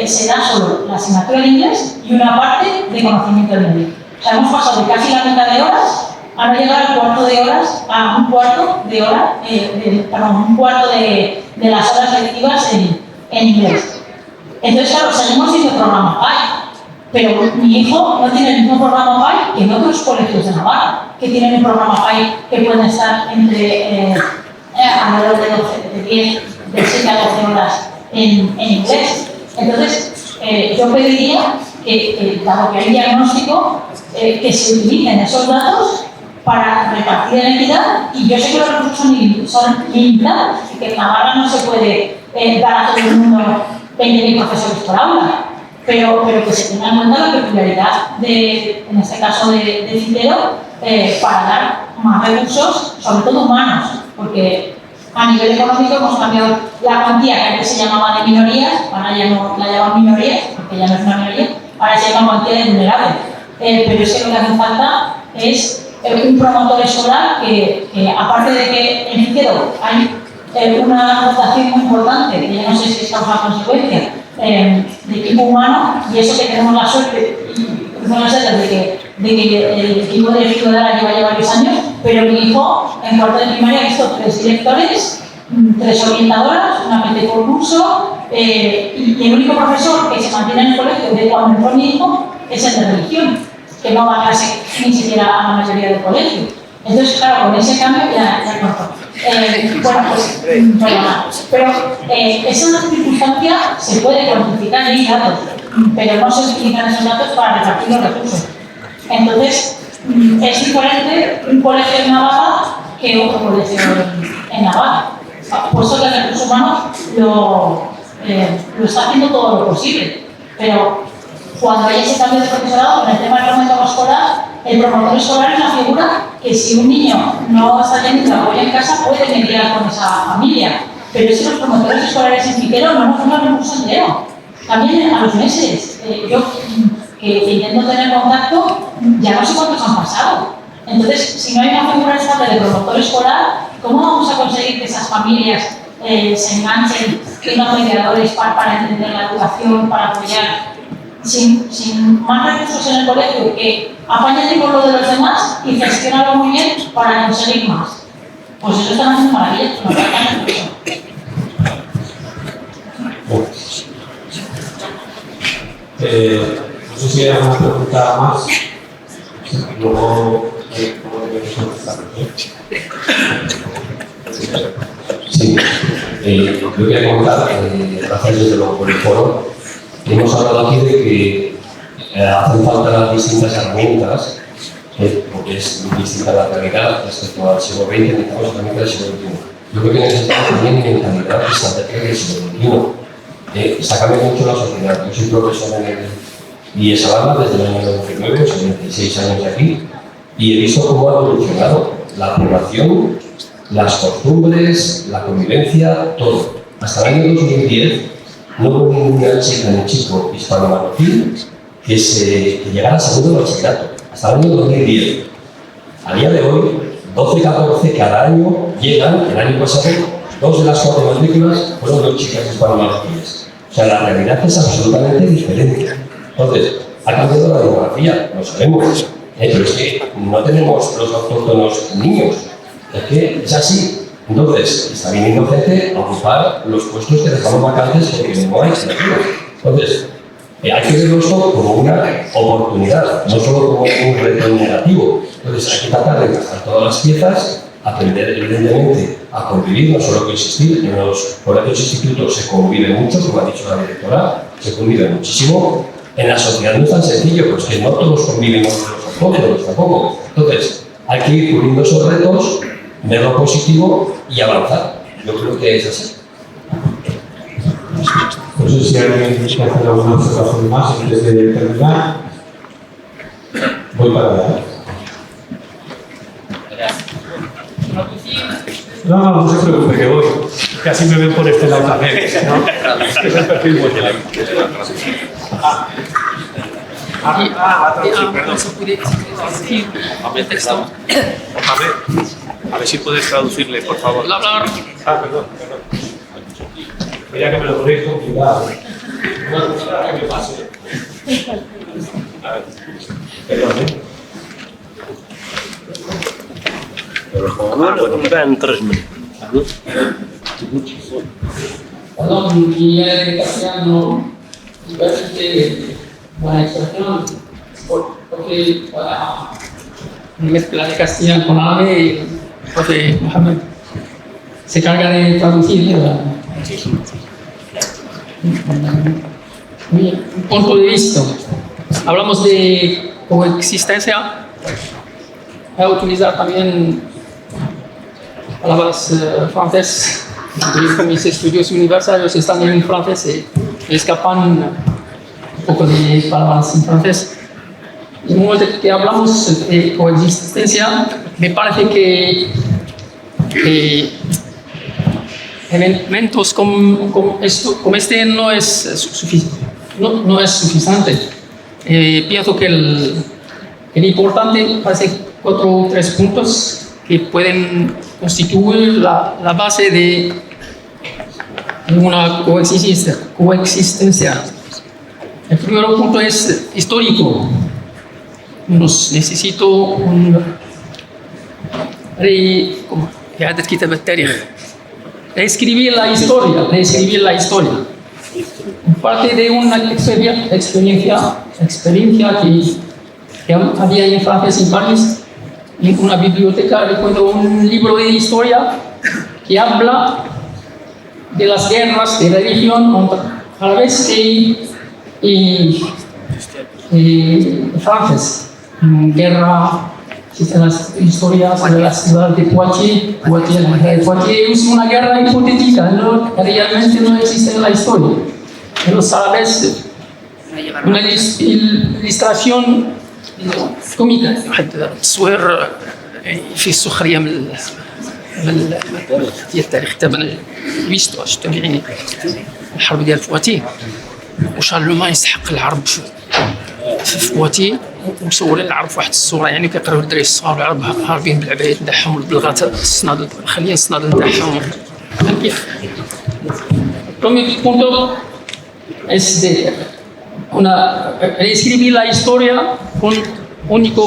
se da solo la asignatura de inglés y una parte de conocimiento del medio. O sea, hemos pasado de casi la mitad de horas a no llegar al cuarto de horas, a un cuarto de hora, un cuarto de las horas lectivas en inglés. Entonces, claro, seguimos sin el programa PAI, pero mi hijo no tiene el mismo programa PAI que en otros colegios de Navarra, que tienen un programa PAI que pueden estar entre alrededor de 10, de 7 a 12 horas en inglés. Entonces, yo pediría que, dado que hay diagnóstico, que se utilicen esos datos para repartir en equidad, y yo sé que los recursos son limitados, y que en Navarra no se puede dar a todo el mundo 20.000 profesores por aula, pero que se tenga en cuenta la peculiaridad, en este caso de Fitero, para dar más recursos, sobre todo humanos, porque a nivel económico hemos cambiado la cuantía que antes se llamaba de minorías, ahora ya no la llaman minorías, porque ya no es una minoría, ahora se llama cuantía de vulnerables. Pero es que lo que hace falta es un promotor escolar que aparte de que en Fitero hay una dotación muy importante, que ya no sé si es causa o consecuencia, de equipo humano, y eso que tenemos la suerte de que el equipo de Ciudadana lleva ya varios años, pero mi hijo en cuarto de primaria ha visto 3 directores, 3 orientadoras, una PT por curso, y el único profesor que se mantiene en el colegio de cuando entró mi hijo es el de religión, que no va a clase ni siquiera a la mayoría del colegio. Entonces, claro, con ese cambio ya corto. Bueno, pues, pero esa circunstancia se puede cuantificar en datos, pero no se utilizan esos datos para repartir los recursos. Entonces, es diferente un colegio en Navarra que otro colegio en Navarra, puesto que el recurso humano lo está haciendo todo lo posible, pero cuando hay ese cambio de profesorado, con el tema del promotor escolar, el promotor escolar es una figura que si un niño no está teniendo apoyo en casa, puede mediar con esa familia. Pero es que los promotores escolares en Figueroa no nos forman un curso entero. También a los meses. Yo, que intento tener contacto, ya no sé cuántos han pasado. Entonces, si no hay una figura estable de promotor escolar, ¿cómo vamos a conseguir que esas familias se enganchen, tengan mediadores para entender la educación, para apoyar? Sin más recursos en el colegio, que apañen con lo de los demás y gestionarlo muy bien para conseguir más. Pues eso están haciendo maravillas, nos falta mucho. No sé si hay alguna pregunta más. Luego, sí, yo quería comentar, gracias desde luego por el foro, hemos hablado aquí de que hacen falta las distintas herramientas, porque es distinta la realidad respecto al siglo XX, necesitamos herramientas del siglo XXI. Yo creo que necesitamos también mentalidad y estrategia del siglo XXI. Está cambiando mucho la sociedad. Yo soy profesor en el IES Alarma desde el año 99, son 26 años aquí, y he visto cómo ha evolucionado la población, las costumbres, la convivencia, todo. Hasta el año 2010 no hubo ninguna chica ni chico hispano-marroquí que llegara a segundo de bachillerato. Hasta el año 2010. A día de hoy, 12, 14 cada año llegan. El año pasado, 2 de las 4 matrículas fueron 2 chicas hispano-marroquíes. O sea, la realidad es absolutamente diferente. Entonces, ha cambiado la demografía, lo sabemos, pero es que no tenemos los autóctonos niños, es que es así. Entonces, está viniendo gente a ocupar los puestos que dejamos vacantes porque no hay criaturas. Entonces, hay que verlo esto como una oportunidad, no solo como un reto negativo. Entonces, hay que tratar de encajar todas las piezas, aprender evidentemente a convivir, no solo coexistir. En los colegios e institutos se convive mucho, como ha dicho la directora, se convive muchísimo. En la sociedad no es tan sencillo, pues que no todos convivimos con los autónomos tampoco. Entonces, hay que ir cubriendo esos retos, ver lo positivo y avanzar. Yo creo que es así. No sé si alguien quiere hacer alguna observación más antes de terminar. Voy para allá. No se preocupe, que voy. Casi me ven por este lado también, ¿no? Es el perfil muy claro. Perdón. El texto. A ver si puedes traducirle, por favor. Perdón. Mira que me lo ponéis complicado. Una cosa que me pase. A ver. Perdón, Perdón, mi castellano es buena expresión, porque mezcla de castellano con árabe y José Mohamed se carga de traducir un punto de vista. Hablamos de coexistencia, voy a utilizar también palabras francesas. Mis estudios universitarios están en francés y escapan un poco de palabras en francés. Y en el momento que hablamos de coexistencia, me parece que elementos como este no es suficiente. Pienso que el importante parece 4 o 3 puntos que pueden constituir la base de una coexistencia. El primer punto es histórico. Necesito reescribir la historia. Parte de una experiencia que había en Francia, en París, en una biblioteca, recuerdo un libro de historia que habla de las guerras de religión entre árabes y franceses. Guerra, existen las historias de la ciudad de Poitiers. Poitiers es una guerra hipotética, realmente no existe en la historia. Los árabes una ilustración كوميدي واحد التصوير فيه السخريه من ديال التاريخ تبع ليستوار شفتو بعيني الحرب ديال فواتي وشارلمان يسحق العرب في فواتي ومصورين العرب في واحد الصوره يعني كيقراو الدراري الصغار العرب هاربين بالعبايات نتاعهم بالبلغات الصنادل خاليين الصنادل نتاعهم كيف primer punto es de reescribir la historia con único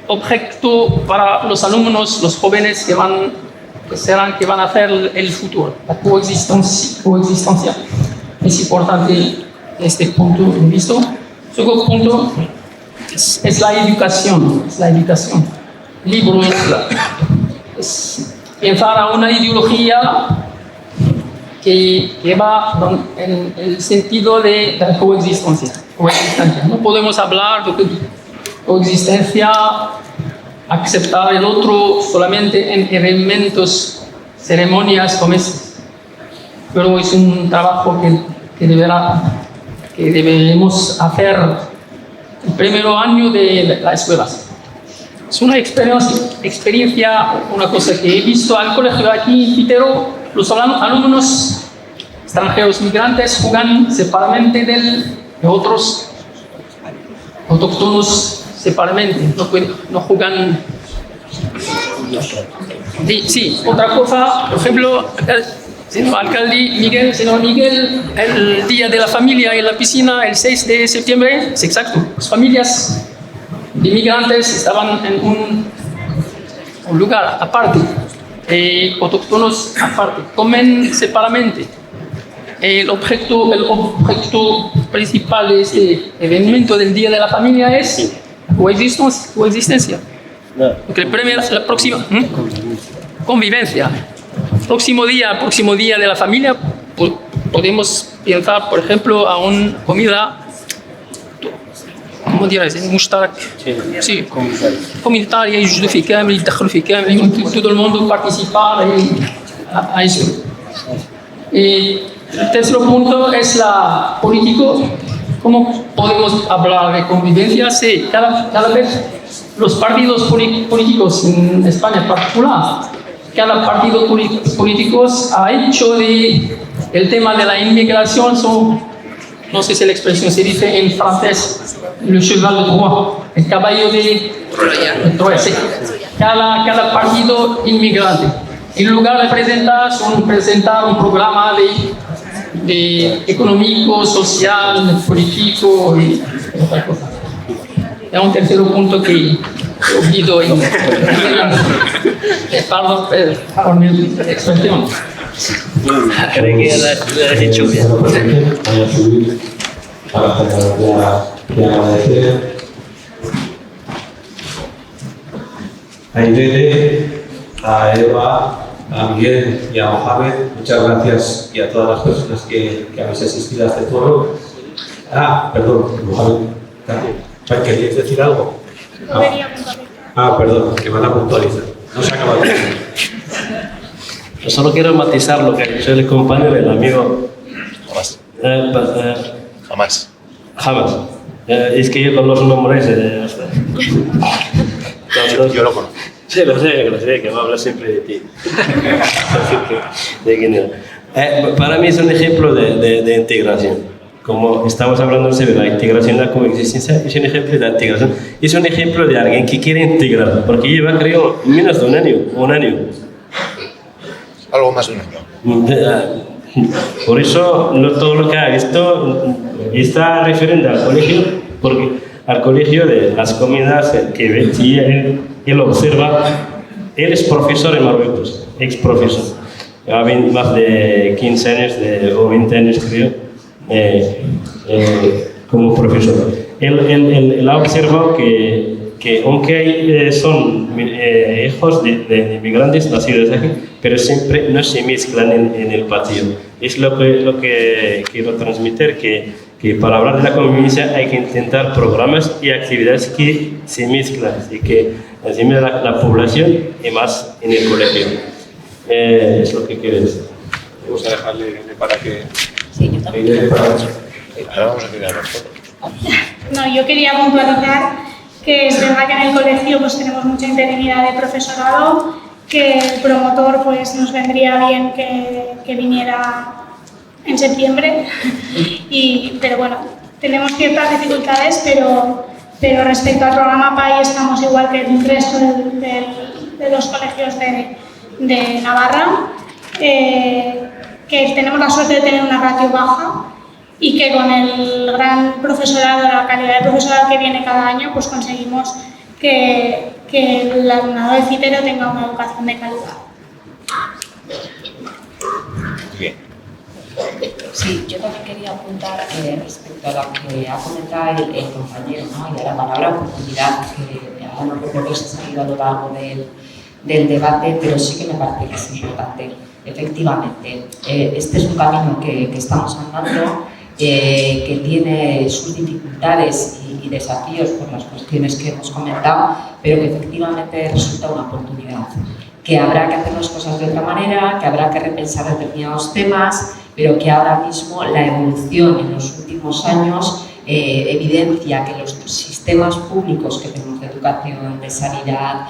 objeto para los alumnos, los jóvenes que van a hacer el futuro. La coexistencia es importante este punto de vista. Segundo punto es la educación. Libros, es pensar a una ideología que va en el sentido de la coexistencia. No podemos hablar de coexistencia, aceptar el otro solamente en eventos, ceremonias como estas. Pero es un trabajo que debemos hacer el primer año de las escuelas. Es una experiencia, una cosa que he visto al colegio aquí en Fitero. Los alumnos extranjeros migrantes juegan separadamente de otros autóctonos separadamente, no juegan. Sí, otra cosa, por ejemplo, señor Miguel, el día de la familia en la piscina, el 6 de septiembre, es exacto, las familias de migrantes estaban en un lugar aparte. Autóctonos aparte, comen separadamente. El objeto principal de este evento del Día de la Familia es coexistencia. Porque la próxima convivencia. Próximo día de la familia podemos pensar, por ejemplo, a una comida. ¿Cómo dirás? مشترك. Sí. Comunitaria, يوجدوا فيه كامل يدخلوا فيه كامل todo el mundo participar a eso. El tercer punto es la político. ¿Cómo podemos hablar de convivencia? Sí, cada vez los partidos políticos en España en particular, cada partido político ha hecho el tema de la inmigración no sé si la expresión se dice en francés, le cheval de Troie, el caballo de Troya. Sí. Cada partido inmigrante, en lugar de presentar un programa de económico, social, político y otra cosa. Es un tercer punto que he olvidado perdón por mi expresión. Creo que ya lo has hecho bien. Voy a subir para agradecer a Irene, a Eva, a Miguel y a Mohamed. Muchas gracias y a todas las personas que habéis asistido a este foro. Perdón, Mohamed. ¿Querías decir algo? Perdón, que van a puntualizar. No se ha acabado. Yo solo quiero matizar lo que ha dicho el compañero, el amigo. Jamás. Es que yo con los nombres. Yo lo conozco. Sí, lo sé, que me habla siempre de ti. Para mí es un ejemplo de integración. Como estamos hablando sobre la integración y la coexistencia, es un ejemplo de integración. Es un ejemplo de alguien que quiere integrar, porque lleva, creo, menos de un año. Algo más de un año. Por eso no todo lo que ha visto está referente al colegio, porque al colegio de las comidas que ve, y él observa. Él es profesor en Marruecos, ex profesor. Ha habido más de 15 años o 20 años, creo, como profesor. Él ha observado que aunque son hijos de inmigrantes nacidos aquí, pero siempre no se mezclan en el patio. Es lo que quiero transmitir, que para hablar de la convivencia hay que intentar programas y actividades que se mezclan y que asimilen la población y más en el colegio. Es lo que quiero decir. Vamos a dejarle para que... Sí, yo también. Ahora vamos a tirar las fotos. No, yo quería puntualizar que es verdad que en el colegio pues tenemos mucha interinidad de profesorado, que el promotor pues nos vendría bien que viniera en septiembre, pero bueno, tenemos ciertas dificultades, pero respecto al programa PAI estamos igual que el resto de los colegios de Navarra, que tenemos la suerte de tener una ratio baja y que con el gran profesorado, la calidad de profesorado que viene cada año, pues conseguimos que el alumnado de Citero tenga una educación de calidad. Bien. Sí, yo también quería apuntar respecto a lo que ha comentado el compañero, ¿no? Y a la palabra oportunidad, que ahora no recuerdo si se ha ido a lo largo del debate, pero sí que me parece que es importante. Efectivamente, este es un camino que estamos andando, que tiene sus dificultades y desafíos por las cuestiones que hemos comentado, pero que efectivamente resulta una oportunidad. Que habrá que hacer las cosas de otra manera, que habrá que repensar determinados temas, pero que ahora mismo la evolución en los últimos años evidencia que los sistemas públicos que tenemos de educación, de sanidad,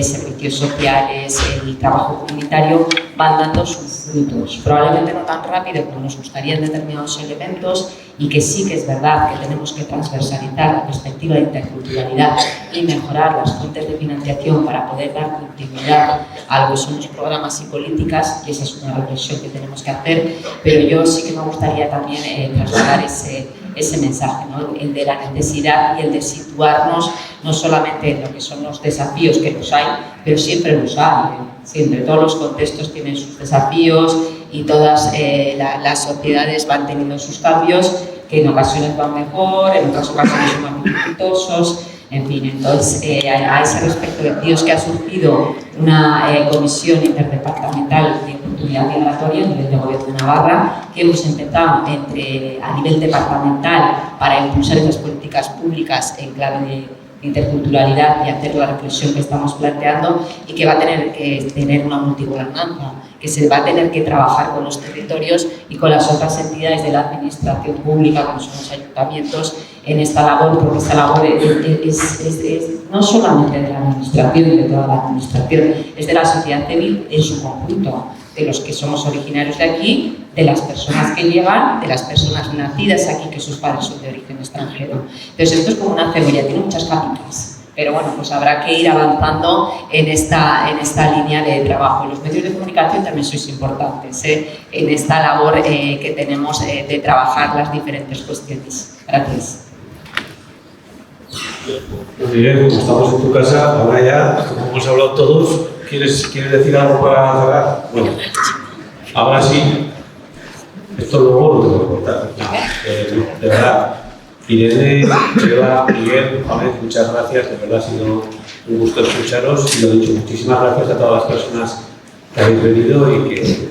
servicios sociales, el trabajo comunitario van dando sus frutos. Probablemente no tan rápido como nos gustaría en determinados elementos, y que sí que es verdad que tenemos que transversalizar la perspectiva de interculturalidad y mejorar las fuentes de financiación para poder dar continuidad a lo que son los programas y políticas, y esa es una reflexión que tenemos que hacer, pero yo sí que me gustaría también trasladar ese mensaje, ¿no? El de la necesidad y el de situarnos no solamente en lo que son los desafíos, que los hay, pero siempre los hay, siempre, todos los contextos tienen sus desafíos y todas las sociedades van teniendo sus cambios, que en ocasiones van mejor, en otras ocasiones son más dificultosos, en fin. Entonces, a ese respecto, deciros que ha surgido una comisión interdepartamental de oportunidad migratoria a nivel de Gobierno de Navarra, que hemos empezado a nivel departamental para impulsar esas políticas públicas en clave de interculturalidad y hacer la reflexión que estamos planteando, y que va a tener que tener una multigobernanza, que se va a tener que trabajar con los territorios y con las otras entidades de la administración pública, como son los ayuntamientos, en esta labor, porque esta labor es no solamente de la administración y de toda la administración, es de la sociedad civil en su conjunto, de los que somos originarios de aquí, de las personas que llegan, de las personas nacidas aquí, que sus padres son de origen extranjero. Entonces, esto es como una cebolla, tiene muchas capitas, pero bueno, pues habrá que ir avanzando en esta línea de trabajo. Los medios de comunicación también sois importantes en esta labor que tenemos de trabajar las diferentes cuestiones. Gracias. Pues Miguel, como estamos en tu casa, ahora ya, como hemos hablado todos, ¿quieres decir algo para cerrar? Bueno, ahora sí, esto luego lo tengo que contar. De verdad, Irene, Eva, Miguel, Juan, muchas gracias, de verdad ha sido un gusto escucharos, y lo dicho, muchísimas gracias a todas las personas que habéis venido y que